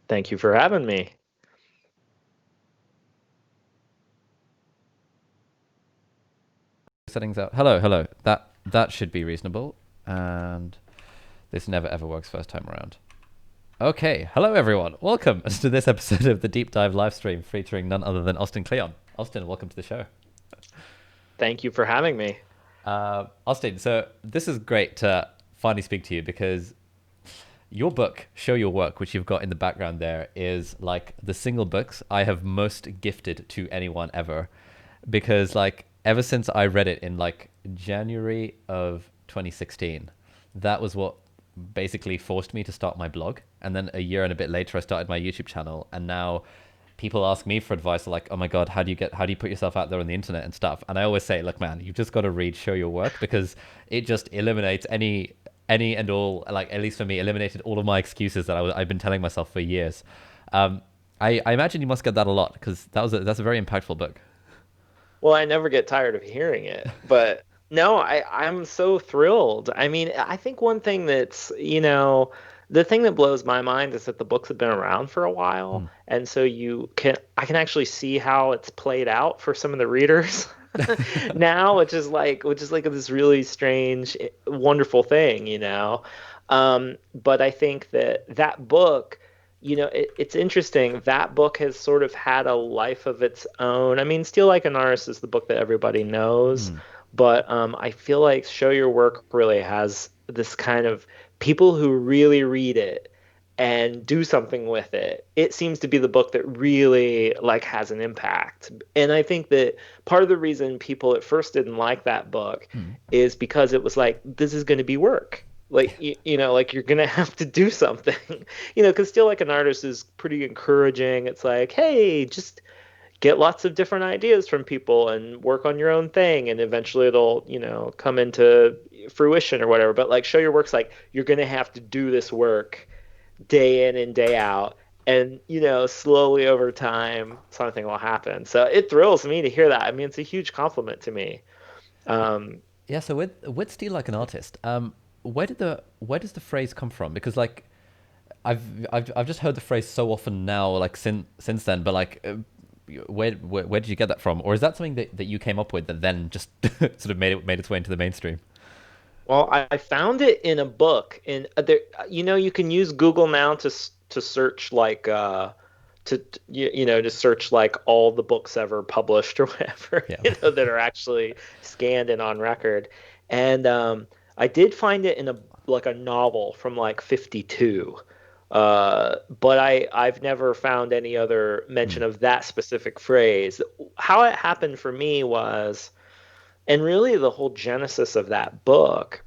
Thank you for having me. Settings out. Hello, hello. That should be reasonable. And this never ever works first time around. Okay, hello everyone. Welcome to this episode of the Deep Dive live stream featuring none other than Austin Kleon. Austin, welcome to the show. Thank you for having me. Austin, so this is great to finally speak to you because your book, Show Your Work, which you've got in the background there, is like the single books I have most gifted to anyone ever. Because like ever since I read it in like January of 2016, that was what basically forced me to start my blog. And then a year and a bit later, I started my YouTube channel. And now people ask me for advice like, oh my God, how do you put yourself out there on the internet and stuff? And I always say, look, man, you've just got to read Show Your Work because it just eliminates any and all, like at least for me, eliminated all of my excuses that I've been telling myself for years. Um, I imagine you must get that a lot because that's a very impactful book. Well, I never get tired of hearing it, but no, I'm so thrilled. I mean, I think one thing the thing that blows my mind is that the books have been around for a while, Mm. and so I can actually see how it's played out for some of the readers now, which is like this really strange, wonderful thing. But I think that book. It's interesting. That book has sort of had a life of its own. I mean, Steal Like an Artist is the book that everybody knows, Mm. but I feel like Show Your Work really has this kind of people who really read it and do something with it. It seems to be the book that really like has an impact. And I think that part of the reason people at first didn't like that book Mm. is because it was like this is going to be work. Like like you're gonna have to do something, because Still Like an Artist is pretty encouraging. It's like, hey, just get lots of different ideas from people and work on your own thing, and eventually it'll, come into fruition or whatever. But like, Show Your Work's like you're gonna have to do this work day in and day out, and slowly over time something will happen. So it thrills me to hear that. I mean, it's a huge compliment to me. Um, Yeah. So with Steal Like an Artist, where does the phrase come from? Because like I've I've just heard the phrase so often now, like since then. But like, where did you get that from? Or is that something that you came up with that then just sort of made its way into the mainstream? Well, I found it in a book, and there, you can use Google now to search like to search like all the books ever published or whatever, Yeah. that are actually scanned and on record. And I did find it in a novel from like 52. But I've never found any other Mm. mention of that specific phrase. How it happened for me was, and really the whole genesis of that book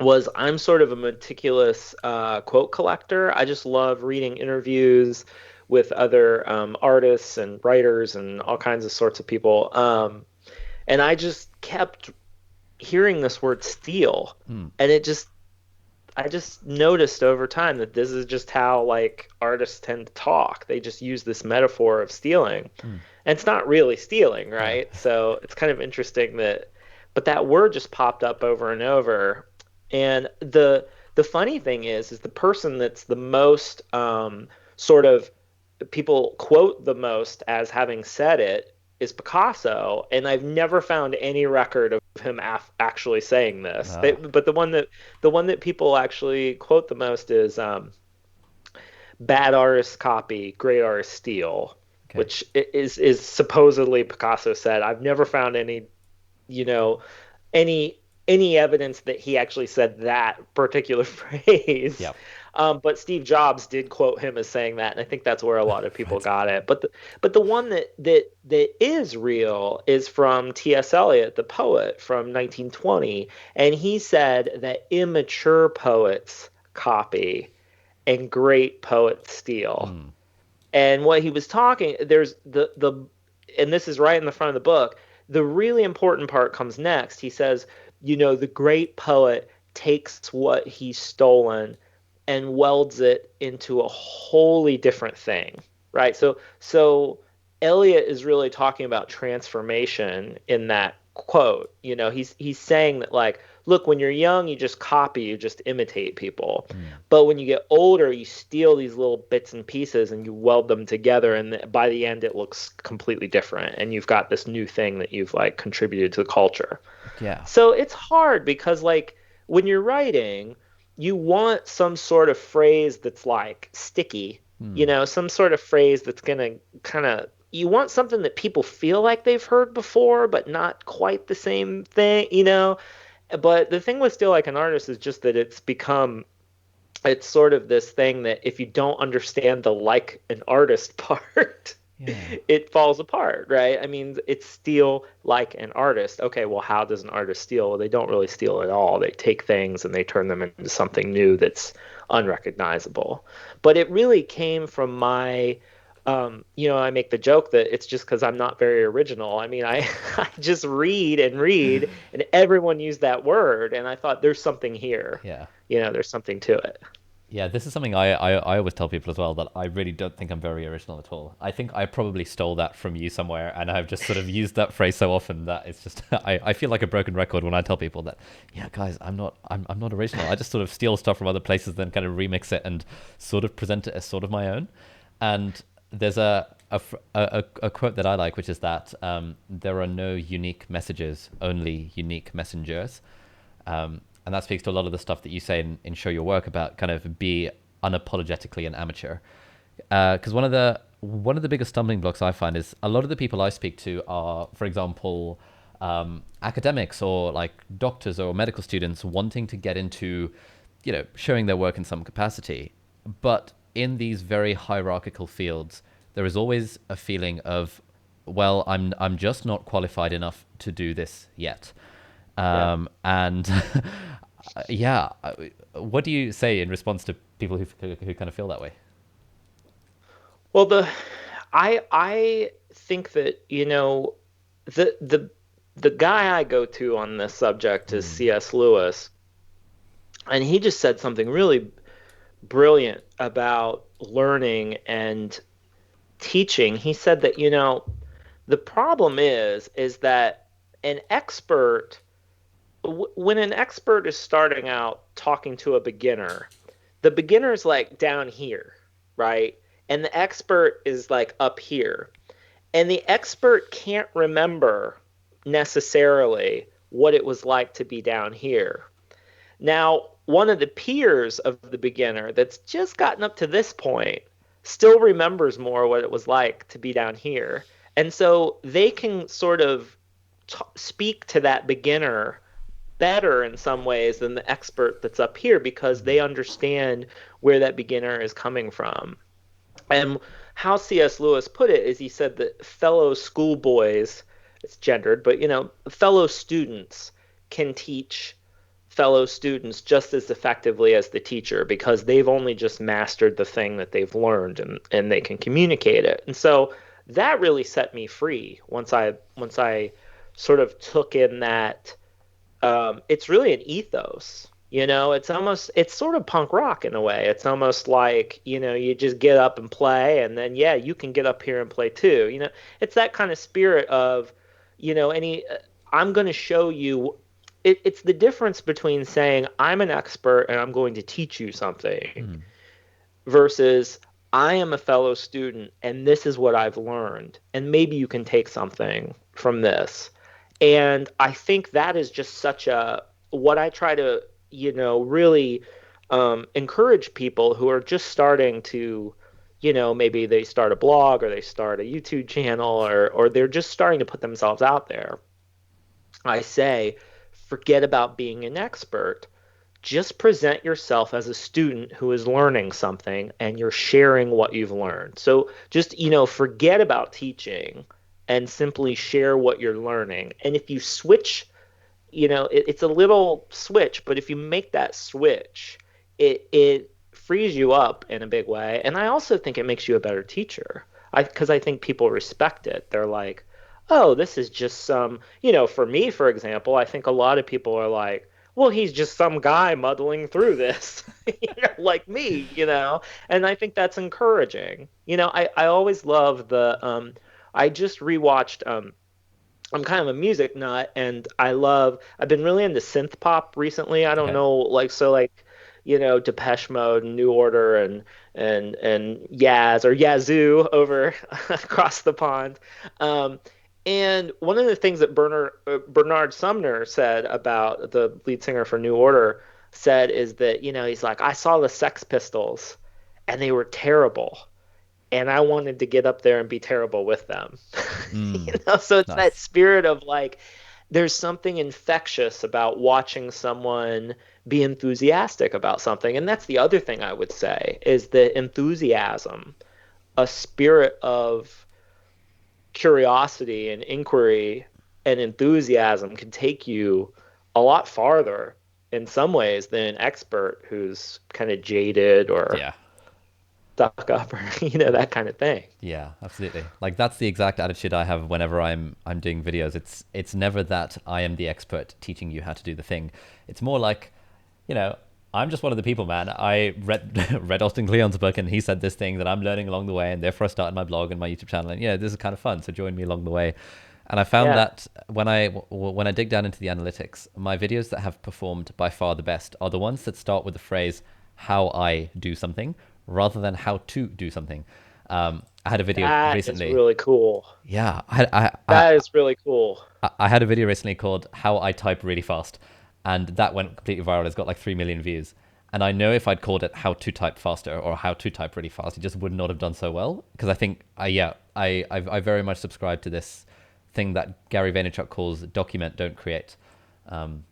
was I'm sort of a meticulous quote collector. I just love reading interviews with other artists and writers and all kinds of sorts of people. And I just kept hearing this word steal, Mm. and I just noticed over time that this is just how like artists tend to talk. They just use this metaphor of stealing. Mm. And it's not really stealing, Yeah. right? So it's kind of interesting but that word just popped up over and over. And the funny thing is the person that's the most sort of people quote the most as having said it is Picasso, and I've never found any record of him actually saying this. Ah. But the one that people actually quote the most is "Bad artist copy, great artist steal," Okay. which is supposedly Picasso said. I've never found you know, any any evidence that he actually said that particular phrase. Yeah. But Steve Jobs did quote him as saying that, and I think that's where a lot of people Right. got it. But the one that is real is from T.S. Eliot, the poet from 1920, and he said that immature poets copy and great poets steal. Mm. And what he was talking, there's and this is right in the front of the book. The really important part comes next. He says, the great poet takes what he's stolen and welds it into a wholly different thing, right? So Eliot is really talking about transformation in quote. He's saying that like, look, when you're young, you just copy, you just imitate people. Mm. But when you get older, you steal these little bits and pieces and you weld them together, and by the end, it looks completely different. And you've got this new thing that you've like contributed to the culture. Yeah. So it's hard because like when you're writing, you want some sort of phrase that's like sticky, Mm. some sort of phrase that's gonna kind of you want something that people feel like they've heard before, but not quite the same thing. But the thing with Still Like an Artist is just that it's sort of this thing that if you don't understand the like an artist part, Yeah. it falls apart, right? I mean, it's steal like an artist. Okay, well, how does an artist steal? Well, they don't really steal at all. They take things and they turn them into something new that's unrecognizable. But it really came from I make the joke that it's just because I'm not very original. I mean, I just read and read, and everyone used that word, and I thought there's something here. Yeah. There's something to it. Yeah, this is something I always tell people as well, that I really don't think I'm very original at all. I think I probably stole that from you somewhere, and I've just sort of used that phrase so often that it's just I feel like a broken record when I tell people that, yeah, guys, I'm not original. I just sort of steal stuff from other places, then kind of remix it and sort of present it as sort of my own. And there's a quote that I like, which is that there are no unique messages, only unique messengers. And that speaks to a lot of the stuff that you say in Show Your Work about kind of be unapologetically an amateur. Because one of the biggest stumbling blocks I find is a lot of the people I speak to are, for example, academics or like doctors or medical students wanting to get into, showing their work in some capacity. But in these very hierarchical fields, there is always a feeling of, well, I'm just not qualified enough to do this yet. Yeah. And yeah, what do you say in response to people who kind of feel that way? Well, I think that, the guy I go to on this subject is Mm. C.S. Lewis, and he just said something really brilliant about learning and teaching. He said that, the problem is that an expert when an expert is starting out talking to a beginner, the beginner's like down here, right? And the expert is like up here. And the expert can't remember necessarily what it was like to be down here. Now, one of the peers of the beginner that's just gotten up to this point still remembers more what it was like to be down here. And so they can sort of speak to that beginner better in some ways than the expert that's up here because they understand where that beginner is coming from. And how C.S. Lewis put it is he said that fellow schoolboys, it's gendered, but fellow students can teach fellow students just as effectively as the teacher because they've only just mastered the thing that they've learned and they can communicate it. And so that really set me free once I sort of took in that it's really an ethos. It's sort of punk rock in a way. It's almost like, you just get up and play, and then, yeah, you can get up here and play too. It's that kind of spirit of, I'm going to show you. It's the difference between saying, I'm an expert and I'm going to teach you something Mm. versus I am a fellow student and this is what I've learned. And maybe you can take something from this. And I think that is just what I try to, really encourage people who are just starting to, maybe they start a blog or they start a YouTube channel or they're just starting to put themselves out there. I say, forget about being an expert. Just present yourself as a student who is learning something and you're sharing what you've learned. So just, forget about teaching and simply share what you're learning. And if you switch, it's a little switch, but if you make that switch, it frees you up in a big way. And I also think it makes you a better teacher. Because I think people respect it. They're like, oh, this is just for me, for example, I think a lot of people are like, well, he's just some guy muddling through this, like me. And I think that's encouraging. I always love I just rewatched I'm kind of a music nut, and I've been really into synth pop recently. I don't Okay. know, Depeche Mode and New Order and Yaz or Yazoo over across the pond. Um, and one of the things that Bernard Sumner said about the lead singer for New Order said is that, he's like, I saw the Sex Pistols and they were terrible and I wanted to get up there and be terrible with them. Mm, So it's that nice. spirit of like, there's something infectious about watching someone be enthusiastic about something. And that's the other thing I would say is that enthusiasm, a spirit of curiosity and inquiry and enthusiasm can take you a lot farther in some ways than an expert who's kind of jaded or Yeah. stuck up or that kind of thing. Yeah, absolutely. Like that's the exact attitude I have whenever I'm doing videos. It's never that I am the expert teaching you how to do the thing. It's more like, you know, I'm just one of the people, man. I read read Austin Kleon's book and he said this thing that I'm learning along the way, and therefore I started my blog and my YouTube channel, and this is kind of fun. So join me along the way. And I found Yeah. that when I dig down into the analytics, my videos that have performed by far the best are the ones that start with the phrase "how I do something" rather than "how to do something." I had a video That is recently. really cool. Yeah, That is really cool. I had a video recently called "How I Type Really Fast," and that went completely viral. It's got like 3 million views. And I know if I'd called it "How to Type Faster" or "How to Type Really Fast," it just would not have done so well. Because I think, I very much subscribe to this thing that Gary Vaynerchuk calls "document, don't create." Um,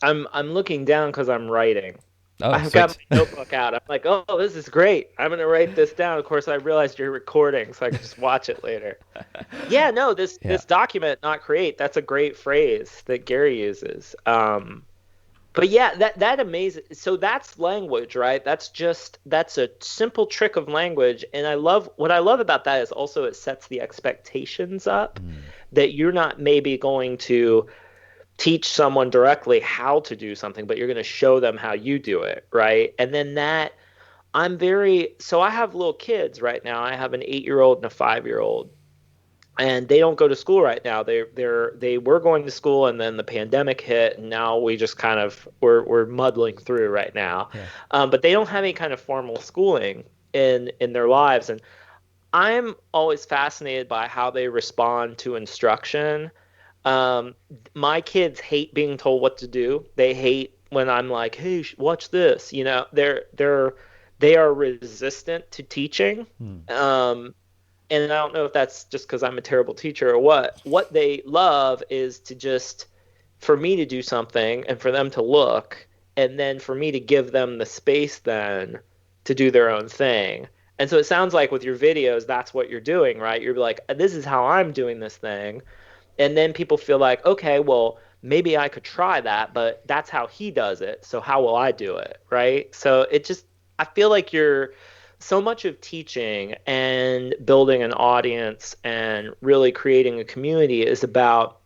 I'm looking down because I'm writing. oh, I've got sweet. my notebook out. I'm like, oh, this is great. I'm gonna write this down. Of course, I realized you're recording, so I can just watch it later. Yeah, no, this Yeah. this document, not create. That's a great phrase that Gary uses. But yeah, that amazing. So that's language, right? That's a simple trick of language, and what I love about that is also it sets the expectations up Mm, that you're not maybe going to teach someone directly how to do something, but you're going to show them how you do it, right? And then so I have little kids right now. I have an 8-year-old and a 5-year-old, and they don't go to school right now. They were going to school, and then the pandemic hit, and now we just kind of we're muddling through right now. yeah. But they don't have any kind of formal schooling in their lives, and I'm always fascinated by how they respond to instruction. um, my kids hate being told what to do. They hate when I'm like, "Hey, watch this." They are resistant to teaching. Mm, Um, and I don't know if that's just because I'm a terrible teacher or what. What they love is to just for me to do something and for them to look, and then for me to give them the space then to do their own thing. And so it sounds like with your videos, that's what you're doing, right? You're like, "This is how I'm doing this thing." And then people feel like, okay, well, maybe I could try that, but that's how he does it. So how will I do it? Right. So I feel like you're so much of teaching and building an audience and really creating a community is about,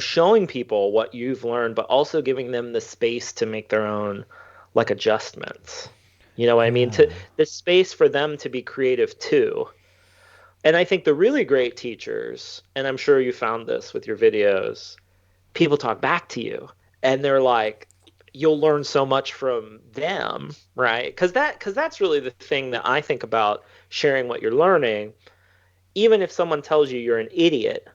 showing people what you've learned, but also giving them the space to make their own like adjustments. You know what I mean? To yeah. the space for them to be creative too. And I think the really great teachers, and I'm sure you found this with your videos, people talk back to you and they're like, you'll learn so much from them, right? Because that's really the thing that I think about sharing what you're learning. Even if someone tells you you're an idiot,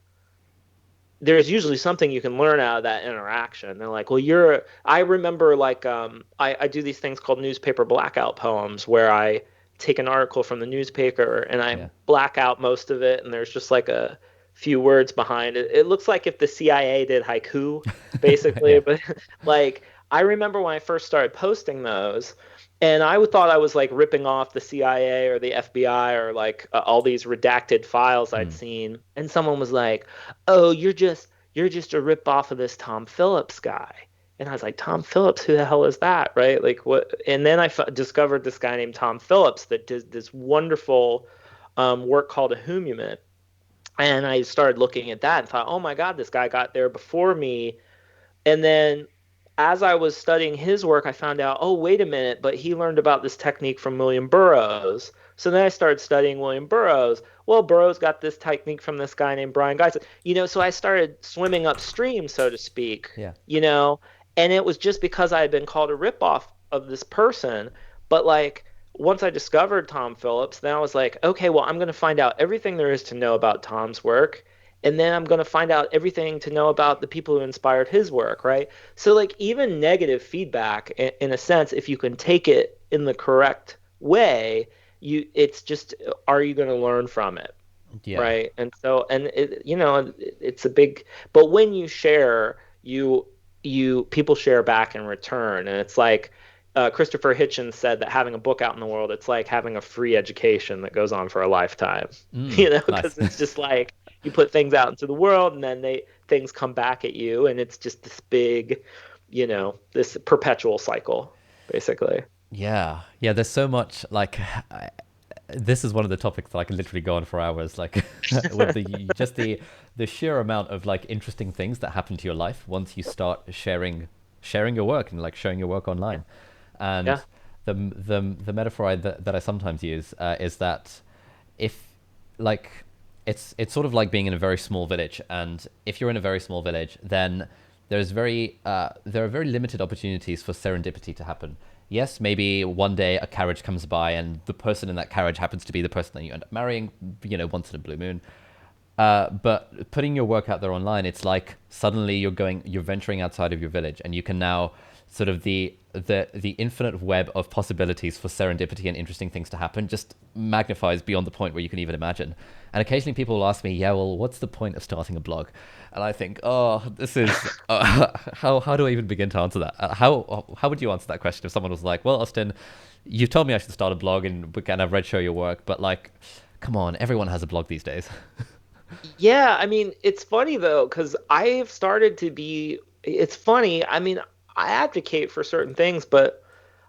there's usually something you can learn out of that interaction. They're like, well, I remember like I do these things called newspaper blackout poems where I take an article from the newspaper and I Yeah. black out most of it and there's just like a few words behind it. It looks like if the CIA did haiku, basically. Yeah. But like I remember when I first started posting those and I thought I was like ripping off the CIA or the FBI or like all these redacted files I'd Mm, seen. And someone was like, oh, you're just a rip off of this Tom Phillips guy. And I was like, Tom Phillips, who the hell is that? Right? Like what? And then discovered this guy named Tom Phillips that did this wonderful work called a humument. And I started looking at that and thought, oh my God, this guy got there before me. And then as I was studying his work, I found out, oh, wait a minute, but he learned about this technique from William Burroughs. So then I started studying William Burroughs. Well, Burroughs got this technique from this guy named Brian Geisler. So I started swimming upstream, so to speak, Yeah. and it was just because I had been called a ripoff of this person. But like once I discovered Tom Phillips, then I was like, okay, well, I'm going to find out everything there is to know about Tom's work. And then I'm going to find out everything to know about the people who inspired his work, right? So, like, even negative feedback, in a sense, if you can take it in the correct way, it's just, are you going to learn from it? Yeah. Right. And so, and it's a big, but when you share, people share back in return. And it's like, Christopher Hitchens said that having a book out in the world, it's like having a free education that goes on for a lifetime, Nice. because it's just like you put things out into the world and then things come back at you. And it's just this big, this perpetual cycle, basically. Yeah. Yeah. There's so much like this is one of the topics that I can literally go on for hours, like with the sheer amount of like interesting things that happen to your life once you start sharing your work and like showing your work Yeah. online. And Yeah. the metaphor that I sometimes use is that if like it's sort of like being in a very small village, and if you're in a very small village, then there are very limited opportunities for serendipity to happen. Yes, maybe one day a carriage comes by and the person in that carriage happens to be the person that you end up marrying, once in a blue moon. But putting your work out there online, it's like suddenly you're venturing outside of your village, and you can now sort of the infinite web of possibilities for serendipity and interesting things to happen just magnifies beyond the point where you can even imagine. And occasionally people will ask me, yeah, well, what's the point of starting a blog? And I think, oh, this is how do I even begin to answer that? How would you answer that question if someone was like, well, Austin, you told me I should start a blog and I've read show your work, but like, come on, everyone has a blog these days. Yeah, I mean, it's funny though, because I've started to be, it's funny. I mean, I advocate for certain things, but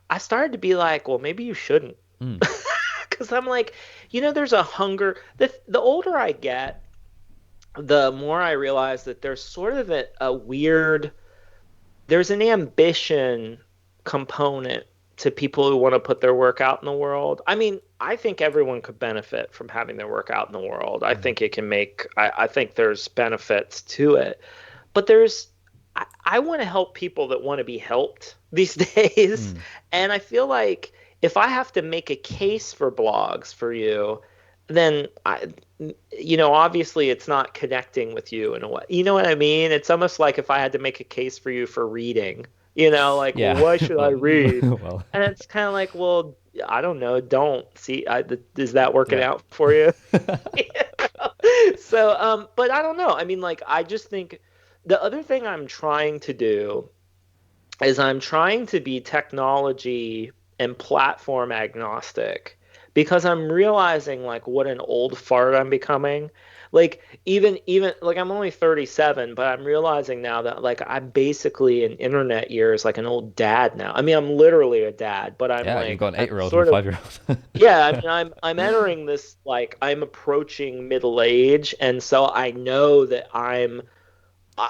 I started to be like, well, maybe you shouldn't. Mm, Because I'm like, there's a hunger. The older I get, the more I realize that there's sort of a weird, there's an ambition component to people who want to put their work out in the world. I mean, I think everyone could benefit from having their work out in the world. I mm, think it can make, I think there's benefits to it. But I want to help people that want to be helped these days. mm. And I feel like if I have to make a case for blogs for you, then obviously it's not connecting with you in a way. You know what I mean? It's almost like if I had to make a case for you for reading, like, well, Yeah. why should I read? Well, And it's kind of like, well, I don't know. Don't see. Is that working yeah. out for you? So, but I don't know. I mean, like, I just think the other thing I'm trying to do is I'm trying to be technology and platform agnostic because I'm realizing like what an old fart I'm becoming. Like even like I'm only 37, but I'm realizing now that like I'm basically in internet years like an old dad now. I mean, I'm literally a dad, but I'm Yeah, you've like got an I'm 8-year-old and a sort of 5-year-old. yeah, I mean, I'm entering this like I'm approaching middle age, and so I know that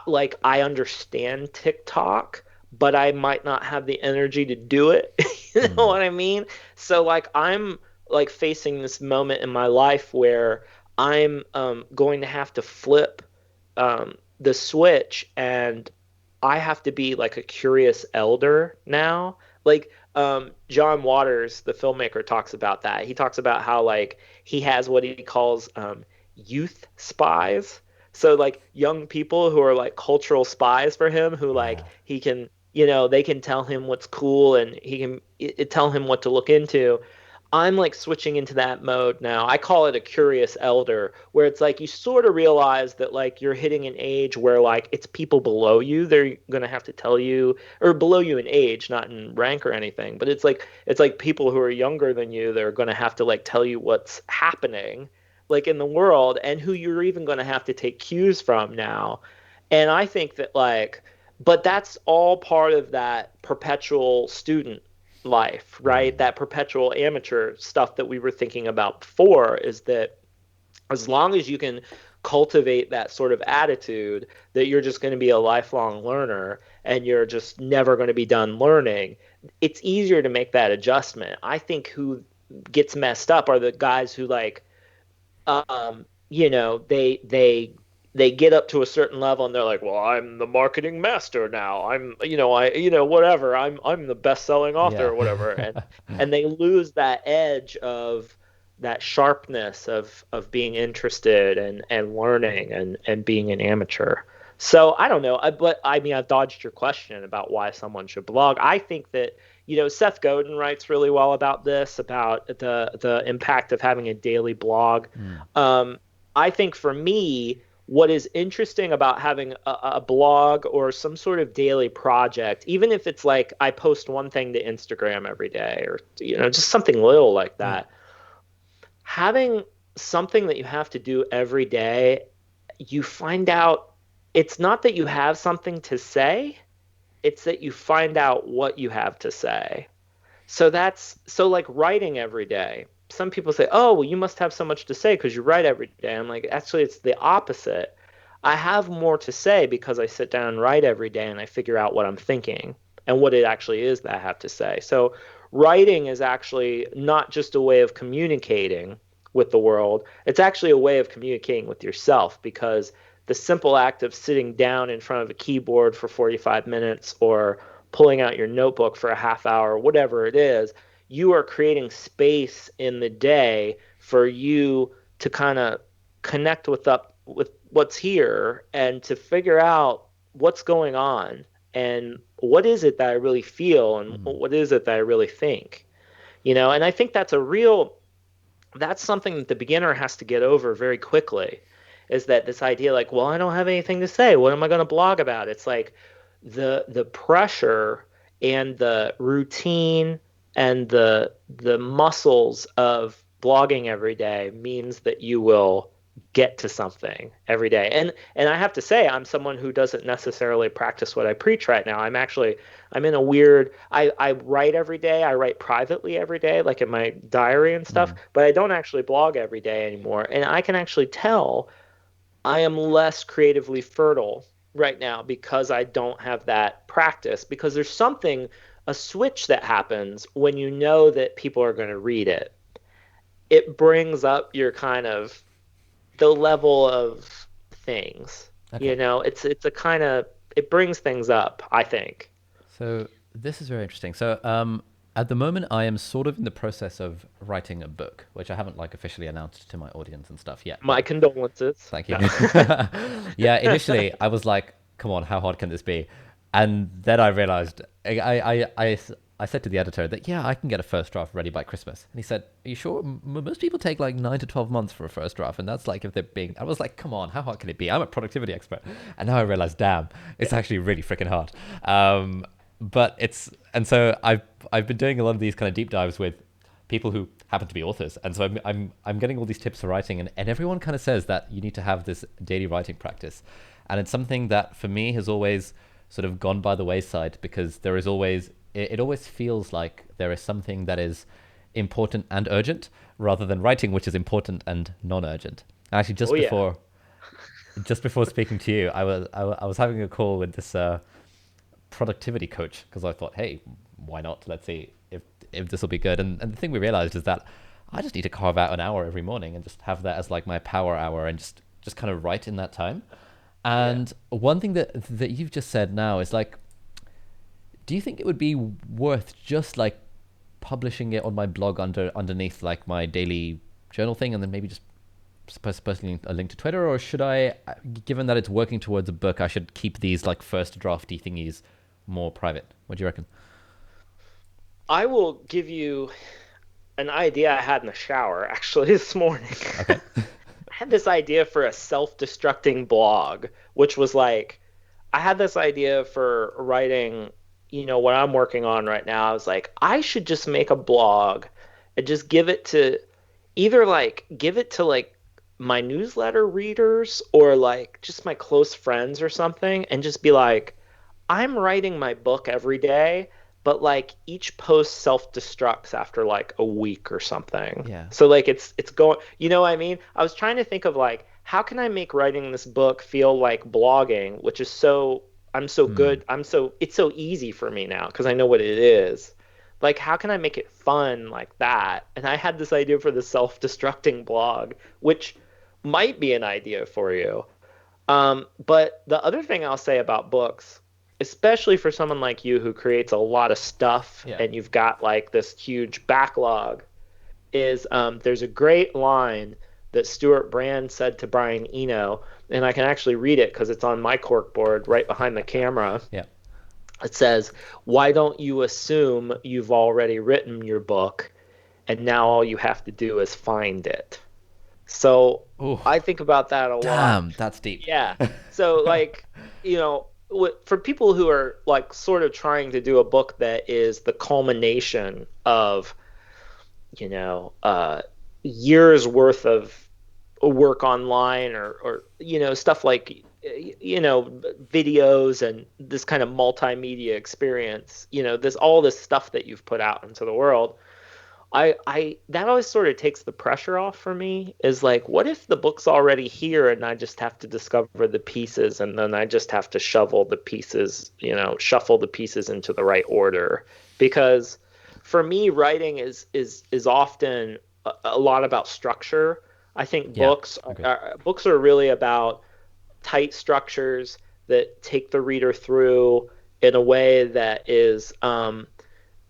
like I understand TikTok, but I might not have the energy to do it. You know Mm, what I mean? So like I'm like facing this moment in my life where I'm going to have to flip the switch, and I have to be like a curious elder now. Like John Waters, the filmmaker, talks about that. He talks about how like he has what he calls youth spies. So like young people who are like cultural spies for him, who like yeah. he can, they can tell him what's cool and he can tell him what to look into. I'm like switching into that mode now. I call it a curious elder, where it's like you sort of realize that like you're hitting an age where like it's people below you. They're gonna have to tell you, or below you in age, not in rank or anything, but it's like people who are younger than you that are gonna have to like tell you what's happening like in the world and who you're even gonna have to take cues from now. And I think that like, but that's all part of that perpetual student life, right? Mm, That perpetual amateur stuff that we were thinking about before is that as long as you can cultivate that sort of attitude that you're just going to be a lifelong learner and you're just never going to be done learning, it's easier to make that adjustment. I think who gets messed up are the guys who like you know, they get up to a certain level and they're like, well, I'm the marketing master now. I'm, you know, whatever. I'm the best-selling author Yeah. or whatever. And they lose that edge of that sharpness of being interested and learning and being an amateur. So I don't know, but I mean, I've dodged your question about why someone should blog. I think that, you know, Seth Godin writes really well about this, about the impact of having a daily blog. Mm, Um, I think for me, what is interesting about having a blog or some sort of daily project, even if it's like I post one thing to Instagram every day or, you know, just something little like yeah. that, having something that you have to do every day, you find out it's not that you have something to say, it's that you find out what you have to say. So that's so like writing every day. Some people say, "Oh, well, you must have so much to say because you write every day." I'm like, actually, it's the opposite. I have more to say because I sit down and write every day and I figure out what I'm thinking and what it actually is that I have to say. So writing is actually not just a way of communicating with the world, it's actually a way of communicating with yourself because the simple act of sitting down in front of a keyboard for 45 minutes or pulling out your notebook for a half hour, whatever it is, you are creating space in the day for you to kind of connect with what's here and to figure out what's going on and what is it that I really feel and Mm, what is it that I really think. You know, and I think that's something that the beginner has to get over very quickly is that this idea like, well, I don't have anything to say, what am I going to blog about? It's like the pressure and the routine and the muscles of blogging every day means that you will get to something every day. And I have to say I'm someone who doesn't necessarily practice what I preach right now. I'm in a weird I write every day. I write privately every day, like in my diary and stuff, mm, but I don't actually blog every day anymore. And I can actually tell I am less creatively fertile right now because I don't have that practice. Because there's a switch that happens when you know that people are going to read it. It brings up your kind of the level of things. You okay. know, it's a kind of it brings things up, I think. So this is very interesting. So at the moment, I am sort of in the process of writing a book, which I haven't like officially announced to my audience and stuff yet. My But condolences. thank you. No. Yeah, initially I was like, "Come on, how hard can this be?" And then I realized I said to the editor that yeah, I can get a first draft ready by Christmas, and he said, "Are you sure? Most people take like 9 to 12 months for a first draft, and that's like if they're being." I was like, "Come on, how hard can it be?" I'm a productivity expert, and now I realize, damn, it's actually really freaking hard. But it's and so I've been doing a lot of these kind of deep dives with people who happen to be authors, and so I'm getting all these tips for writing, and everyone kind of says that you need to have this daily writing practice, and it's something that for me has always sort of gone by the wayside because there is always it always feels like there is something that is important and urgent rather than writing which is important and non-urgent. Actually, Oh yeah. just before speaking to you, I was having a call with this productivity coach because I thought, hey, why not? Let's see if this will be good. And the thing we realized is that I just need to carve out an hour every morning and just have that as like my power hour and just kind of write in that time. Yeah. And one thing that you've just said now is like, do you think it would be worth just like publishing it on my blog underneath like my daily journal thing, and then maybe just posting a link to Twitter, or should I, given that it's working towards a book, I should keep these like first drafty thingies more private? What do you reckon? I will give you an idea I had in the shower actually this morning. Okay. I had this idea for a self-destructing blog, which was like, I had this idea for writing, you know, what I'm working on right now. I was like, I should just make a blog and just give it to either like give it to like my newsletter readers or like just my close friends or something and just be like, I'm writing my book every day, but like each post self-destructs after like a week or something. Yeah. So like it's going, you know what I mean? I was trying to think of like how can I make writing this book feel like blogging, which is so I'm so Hmm. good. I'm so it's so easy for me now because I know what it is. Like, how can I make it fun like that? And I had this idea for the self-destructing blog, which might be an idea for you. But the other thing I'll say about books, especially for someone like you who creates a lot of stuff Yeah. and you've got like this huge backlog, is there's a great line that Stuart Brand said to Brian Eno, and I can actually read it because it's on my corkboard right behind the camera. Yeah. It says, "Why don't you assume you've already written your book and now all you have to do is find it?" So Oh, I think about that a lot. damn, that's deep. Yeah. So like, for people who are like sort of trying to do a book that is the culmination of, you know, years worth of work online or stuff like videos and this kind of multimedia experience, this all this stuff that you've put out into the world. I that always sort of takes the pressure off for me, is like, what if the book's already here and I just have to discover the pieces and then I just have to shuffle the pieces into the right order? Because for me, writing is often a lot about structure. I think Yeah, agreed. books are really about tight structures that take the reader through in a way that is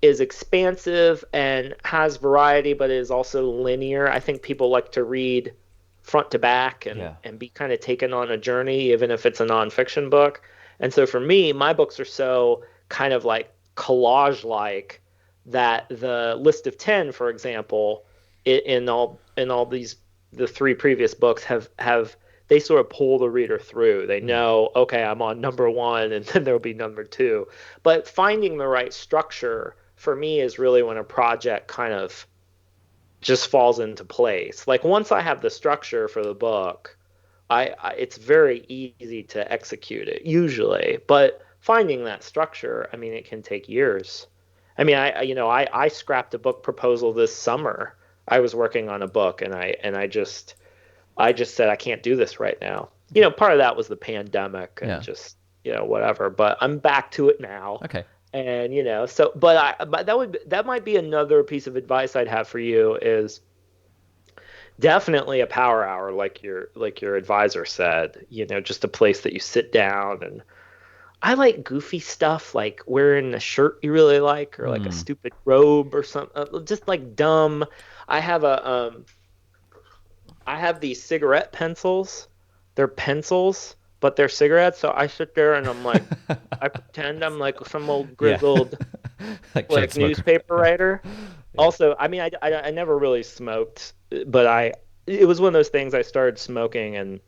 expansive and has variety, but is also linear. I think people like to read front to back and Yeah. be kind of taken on a journey, even if it's a nonfiction book. And so for me, my books are so kind of like collage like that the list of 10, for example, in all these the three previous books have they sort of pull the reader through. They Mm. know, okay, I'm on number one, and then there'll be number two. But finding the right structure for me is really when a project kind of just falls into place. Like once I have the structure for the book, it's very easy to execute it usually. But finding that structure, I mean, it can take years. I mean, I scrapped a book proposal this summer. I was working on a book, and I just said I can't do this right now. Part of that was the pandemic and Yeah. just whatever. But I'm back to it now, Okay. and so but that might be another piece of advice I'd have for you is definitely a power hour, like your advisor said. Just a place that you sit down, and I like goofy stuff like wearing a shirt you really like or like a Hmm. stupid robe or something, just like dumb. I have these cigarette pencils. They're pencils, but they're cigarettes. So I sit there and I pretend I'm like some old Yeah. grizzled Like chain like smoker. newspaper writer. Yeah. Also, I mean, I never really smoked, but it was one of those things. I started smoking in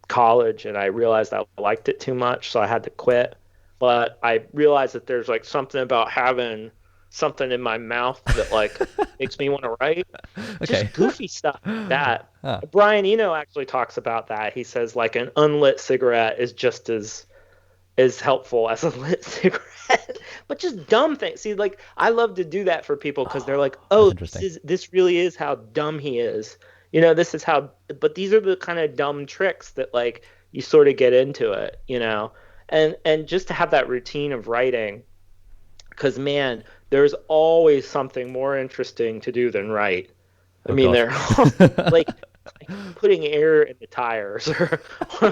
college and I realized I liked it too much, so I had to quit. But I realized that there's like something about having something in my mouth that like makes me want to write, Okay. just goofy stuff like that. Ah, Brian Eno actually talks about that. He says like an unlit cigarette is just as helpful as a lit cigarette, but just dumb things. See, like I love to do that for people because they're like, that's "Oh, interesting. this really is how dumb he is." This is how. But these are the kind of dumb tricks that like you sort of get into it. And just to have that routine of writing, because man, there's always something more interesting to do than write. I Oh mean, God. they're like putting air in the tires or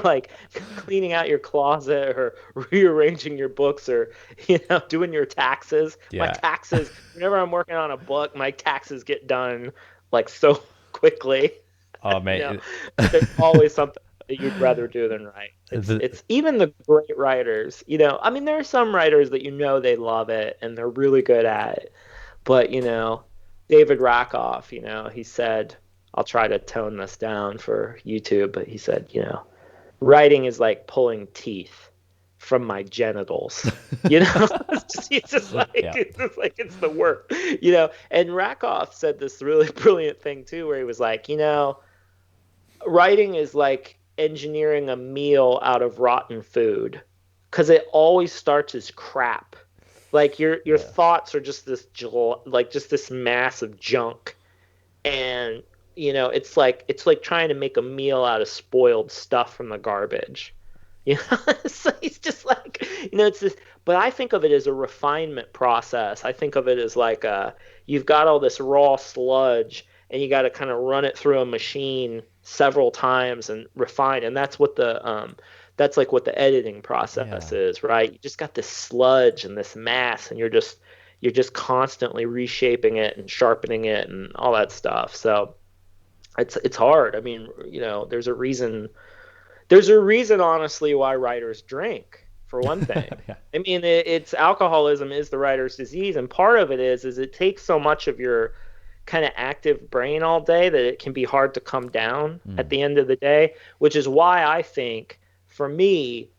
like cleaning out your closet or rearranging your books or doing your taxes. My Yeah. taxes, whenever I'm working on a book, my taxes get done like so quickly, Oh you know. mate. But there's always something that you'd rather do than write. It's The- it's even the great writers. I mean, there are some writers that they love it and they're really good at it. But, David Rakoff, he said, I'll try to tone this down for YouTube, but he said, writing is like pulling teeth from my genitals. It's just like yeah. it's the work. And Rakoff said this really brilliant thing too, where he was like, writing is like engineering a meal out of rotten food because it always starts as crap. Like your Yeah. thoughts are just like just this mass of junk, and it's like trying to make a meal out of spoiled stuff from the garbage. So it's just like it's this. but I think of it as a refinement process. I think of it as like you've got all this raw sludge and you got to kind of run it through a machine several times and refine. And that's like what the editing process Yeah. is, right? You just got this sludge and this mass, and you're just constantly reshaping it and sharpening it and all that stuff. So it's hard. I mean, there's a reason, honestly, why writers drink, for one thing. Yeah. I mean, it's alcoholism is the writer's disease, and part of it is it takes so much of your kind of active brain all day that it can be hard to come down at Mm. the end of the day, which is why I think, for me,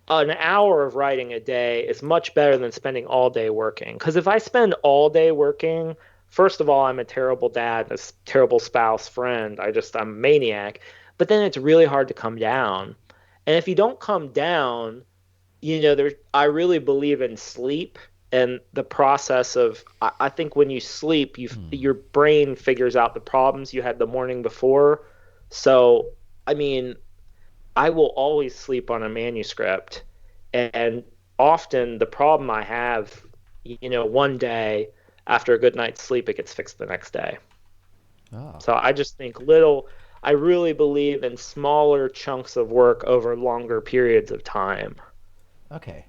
an hour of writing a day is much better than spending all day working. Because if I spend all day working, first of all, I'm a terrible dad, terrible spouse, friend. I'm a maniac. But then it's really hard to come down. And if you don't come down, I really believe in sleep and the process of, I think when you sleep, Mm. your brain figures out the problems you had the morning before. So, I mean, I will always sleep on a manuscript. And often the problem I have, one day after a good night's sleep, it gets fixed the next day. Ah. So I just think I really believe in smaller chunks of work over longer periods of time Okay.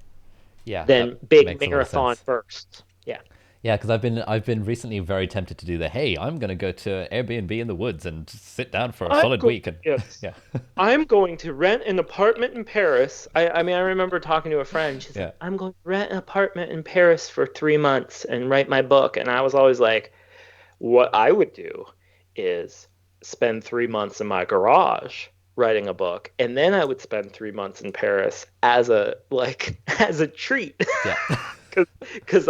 Yeah, that than big makes a lot of marathon sense. bursts. Yeah. Yeah, because I've been recently very tempted to do the hey, I'm gonna go to Airbnb in the woods and sit down for a I'm solid going, week and yes. yeah. I'm going to rent an apartment in Paris. I mean, I remember talking to a friend. She's like, Yeah. I'm going to rent an apartment in Paris for 3 months and write my book. And I was always like, what I would do is spend 3 months in my garage writing a book, and then I would spend 3 months in Paris as a like as a treat. Yeah. Because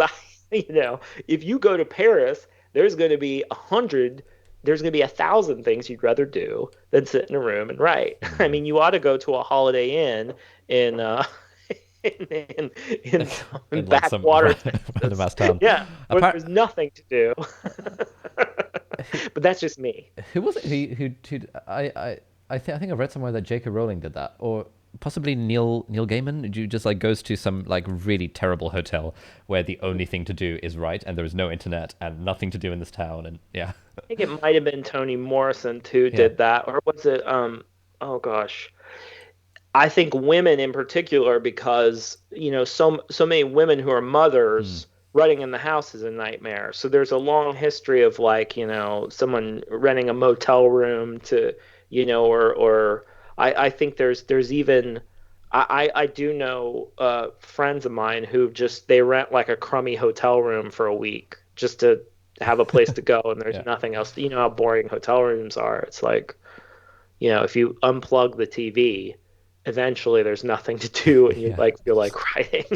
you know, if you go to Paris, there's going to be 100, there's going to be 1,000 things you'd rather do than sit in a room and write. I Mm. mean, you ought to go to a Holiday Inn in in some In like some backwater random Texas, ass town. yeah, where Apart, there's nothing to do. who, But that's just me. who was it who I think I read somewhere that J.K. Rowling did that, or possibly Neil Gaiman. You just like goes to some like really terrible hotel where the only thing to do is write, and there is no internet and nothing to do in this town, and yeah, I think it might have been Toni Morrison who yeah. did that, or was it oh gosh. I think women in particular, because so many women who are Mm. mothers, running in the house is a nightmare. So there's a long history of, like, someone renting a motel room to, or I think there's even I do know friends of mine who just they rent like a crummy hotel room for a week just to have a place to go, and there's Yeah. nothing else. You know how boring hotel rooms are. It's like, if you unplug the TV, eventually there's nothing to do and you Yeah. like feel like writing.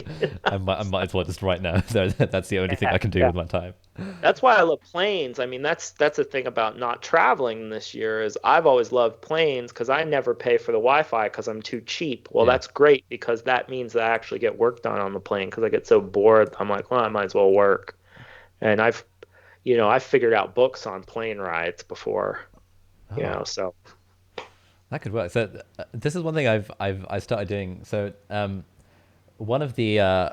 I might as well just write now. That's the only thing Yeah, I can do yeah. with my time. That's why I love planes. I mean, that's the thing about not traveling this year is I've always loved planes because I never pay for the Wi-Fi because I'm too cheap. Well, Yeah. that's great because that means that I actually get work done on the plane because I get so bored. I'm like, well, I might as well work. And I've figured out books on plane rides before, Oh, so that could work. So this is one thing I started doing. So one of the uh,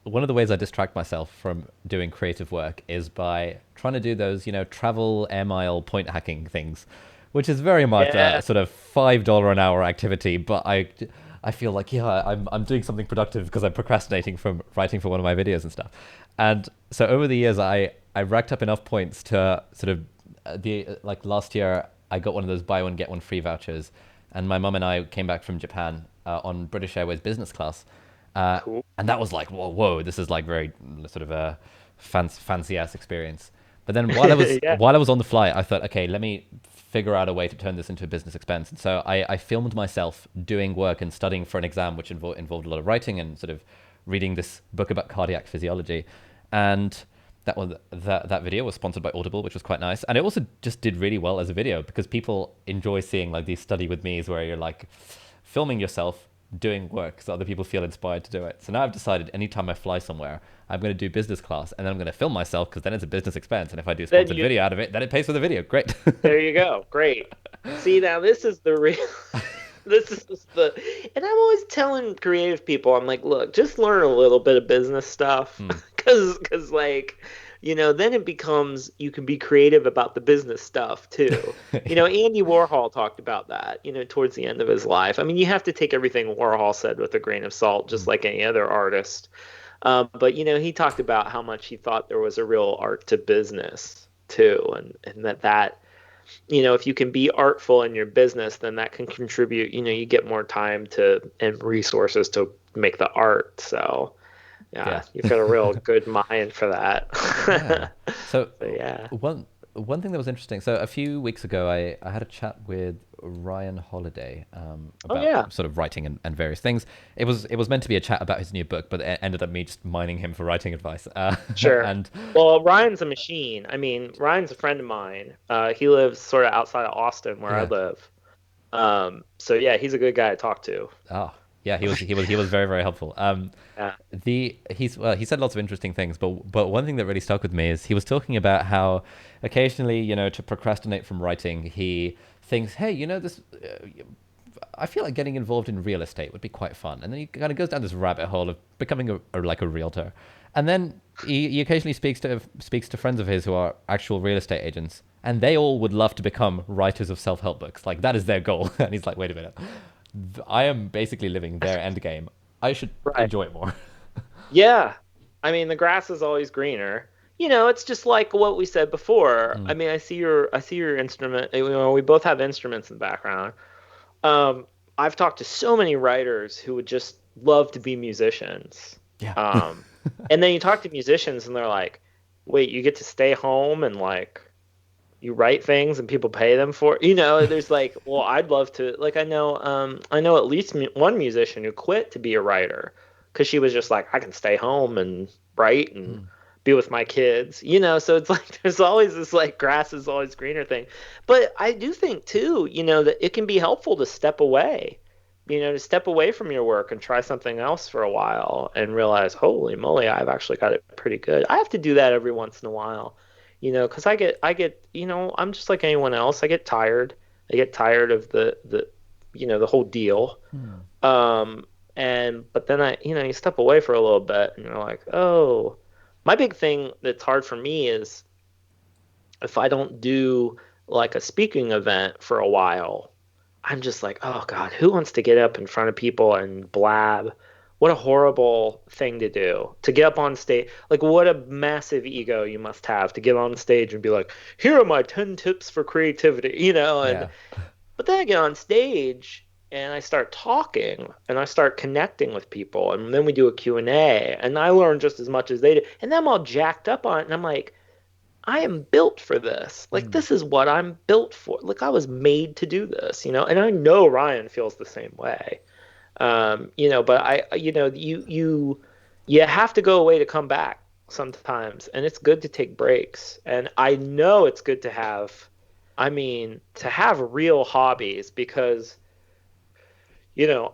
one of the ways I distract myself from doing creative work is by trying to do those, travel air mile point hacking things, which is very much a yeah. sort of $5 an hour activity. But I feel like, yeah, I'm doing something productive because I'm procrastinating from writing for one of my videos and stuff. And so over the years, I racked up enough points to sort of the like last year I got one of those buy one get one free vouchers, and my mum and I came back from Japan on British Airways business class, Cool. and that was like whoa, this is like very sort of a fancy ass experience. But then while I was Yeah. while I was on the flight, I thought, okay, let me figure out a way to turn this into a business expense. And so I filmed myself doing work and studying for an exam, which involved a lot of writing and sort of reading this book about cardiac physiology. And that video was sponsored by Audible, which was quite nice. And it also just did really well as a video because people enjoy seeing like these study with me's where you're like filming yourself doing work so other people feel inspired to do it. So now I've decided anytime I fly somewhere, I'm going to do business class and then I'm going to film myself because then it's a business expense. And if I do a Then sponsored you video out of it, then it pays for the video. Great. There you go. Great. See, now this is the real. This is the, and I'm always telling creative people, I'm like, look, just learn a little bit of business stuff, Hmm. because like, then it becomes you can be creative about the business stuff too. Yeah. Andy Warhol talked about that, towards the end of his life. I mean, you have to take everything Warhol said with a grain of salt, just Hmm. like any other artist. But he talked about how much he thought there was a real art to business too, and if you can be artful in your business, then that can contribute, you get more time to and resources to make the art. So, yeah, Yeah. you've got a real good mind for Yeah. that. So So, yeah. one thing that was interesting. So a few weeks ago, I had a chat with Ryan Holiday Oh, about yeah. sort of writing and various things. It was meant to be a chat about his new book, but it ended up me just mining him for writing advice. Sure. And Well, Ryan's a machine. I mean, Ryan's a friend of mine. He lives sort of outside of Austin where I yeah. live. So yeah, he's a good guy to talk to. Oh, yeah. He was very very helpful. Yeah. He said lots of interesting things, but one thing that really stuck with me is he was talking about how occasionally, to procrastinate from writing, he thinks, hey, this. I feel like getting involved in real estate would be quite fun, and then he kind of goes down this rabbit hole of becoming like a realtor, and then he occasionally speaks to friends of his who are actual real estate agents, and they all would love to become writers of self-help books, like that is their goal. And he's like, wait a minute, I am basically living their end game. I should Right. enjoy it more. Yeah. I mean, the grass is always greener. It's just like what we said before. Mm, I mean, I see your instrument. We both have instruments in the background. Um, I've talked to so many writers who would just love to be musicians. yeah. Um, and then you talk to musicians and they're like, "Wait, you get to stay home and like you write things and people pay them for it?" There's like, well, I'd love to, like, I know at least one musician who quit to be a writer because she was just like, I can stay home and write and Mm, be with my kids. So it's like there's always this like grass is always greener thing. But I do think too, that it can be helpful to step away. To step away from your work and try something else for a while and realize, holy moly, I've actually got it pretty good. I have to do that every once in a while, because I get, I'm just like anyone else. I get tired. I get tired of the whole deal. mm, Um, but then you step away for a little bit and you're like, oh, my big thing that's hard for me is if I don't do like a speaking event for a while, I'm just like, oh God, who wants to get up in front of people and blab? What a horrible thing to do. To get up on stage, like what a massive ego you must have to get on stage and be like, here are my 10 tips for creativity. And yeah. but then I get on stage and I start talking and I start connecting with people and then we do a Q&A and I learn just as much as they do. And then I'm all jacked up on it and I'm like, I am built for this. Like Mm, this is what I'm built for. Like I was made to do this. And I know Ryan feels the same way. But you have to go away to come back sometimes, and it's good to take breaks. And I know it's good to have, I mean, to have real hobbies because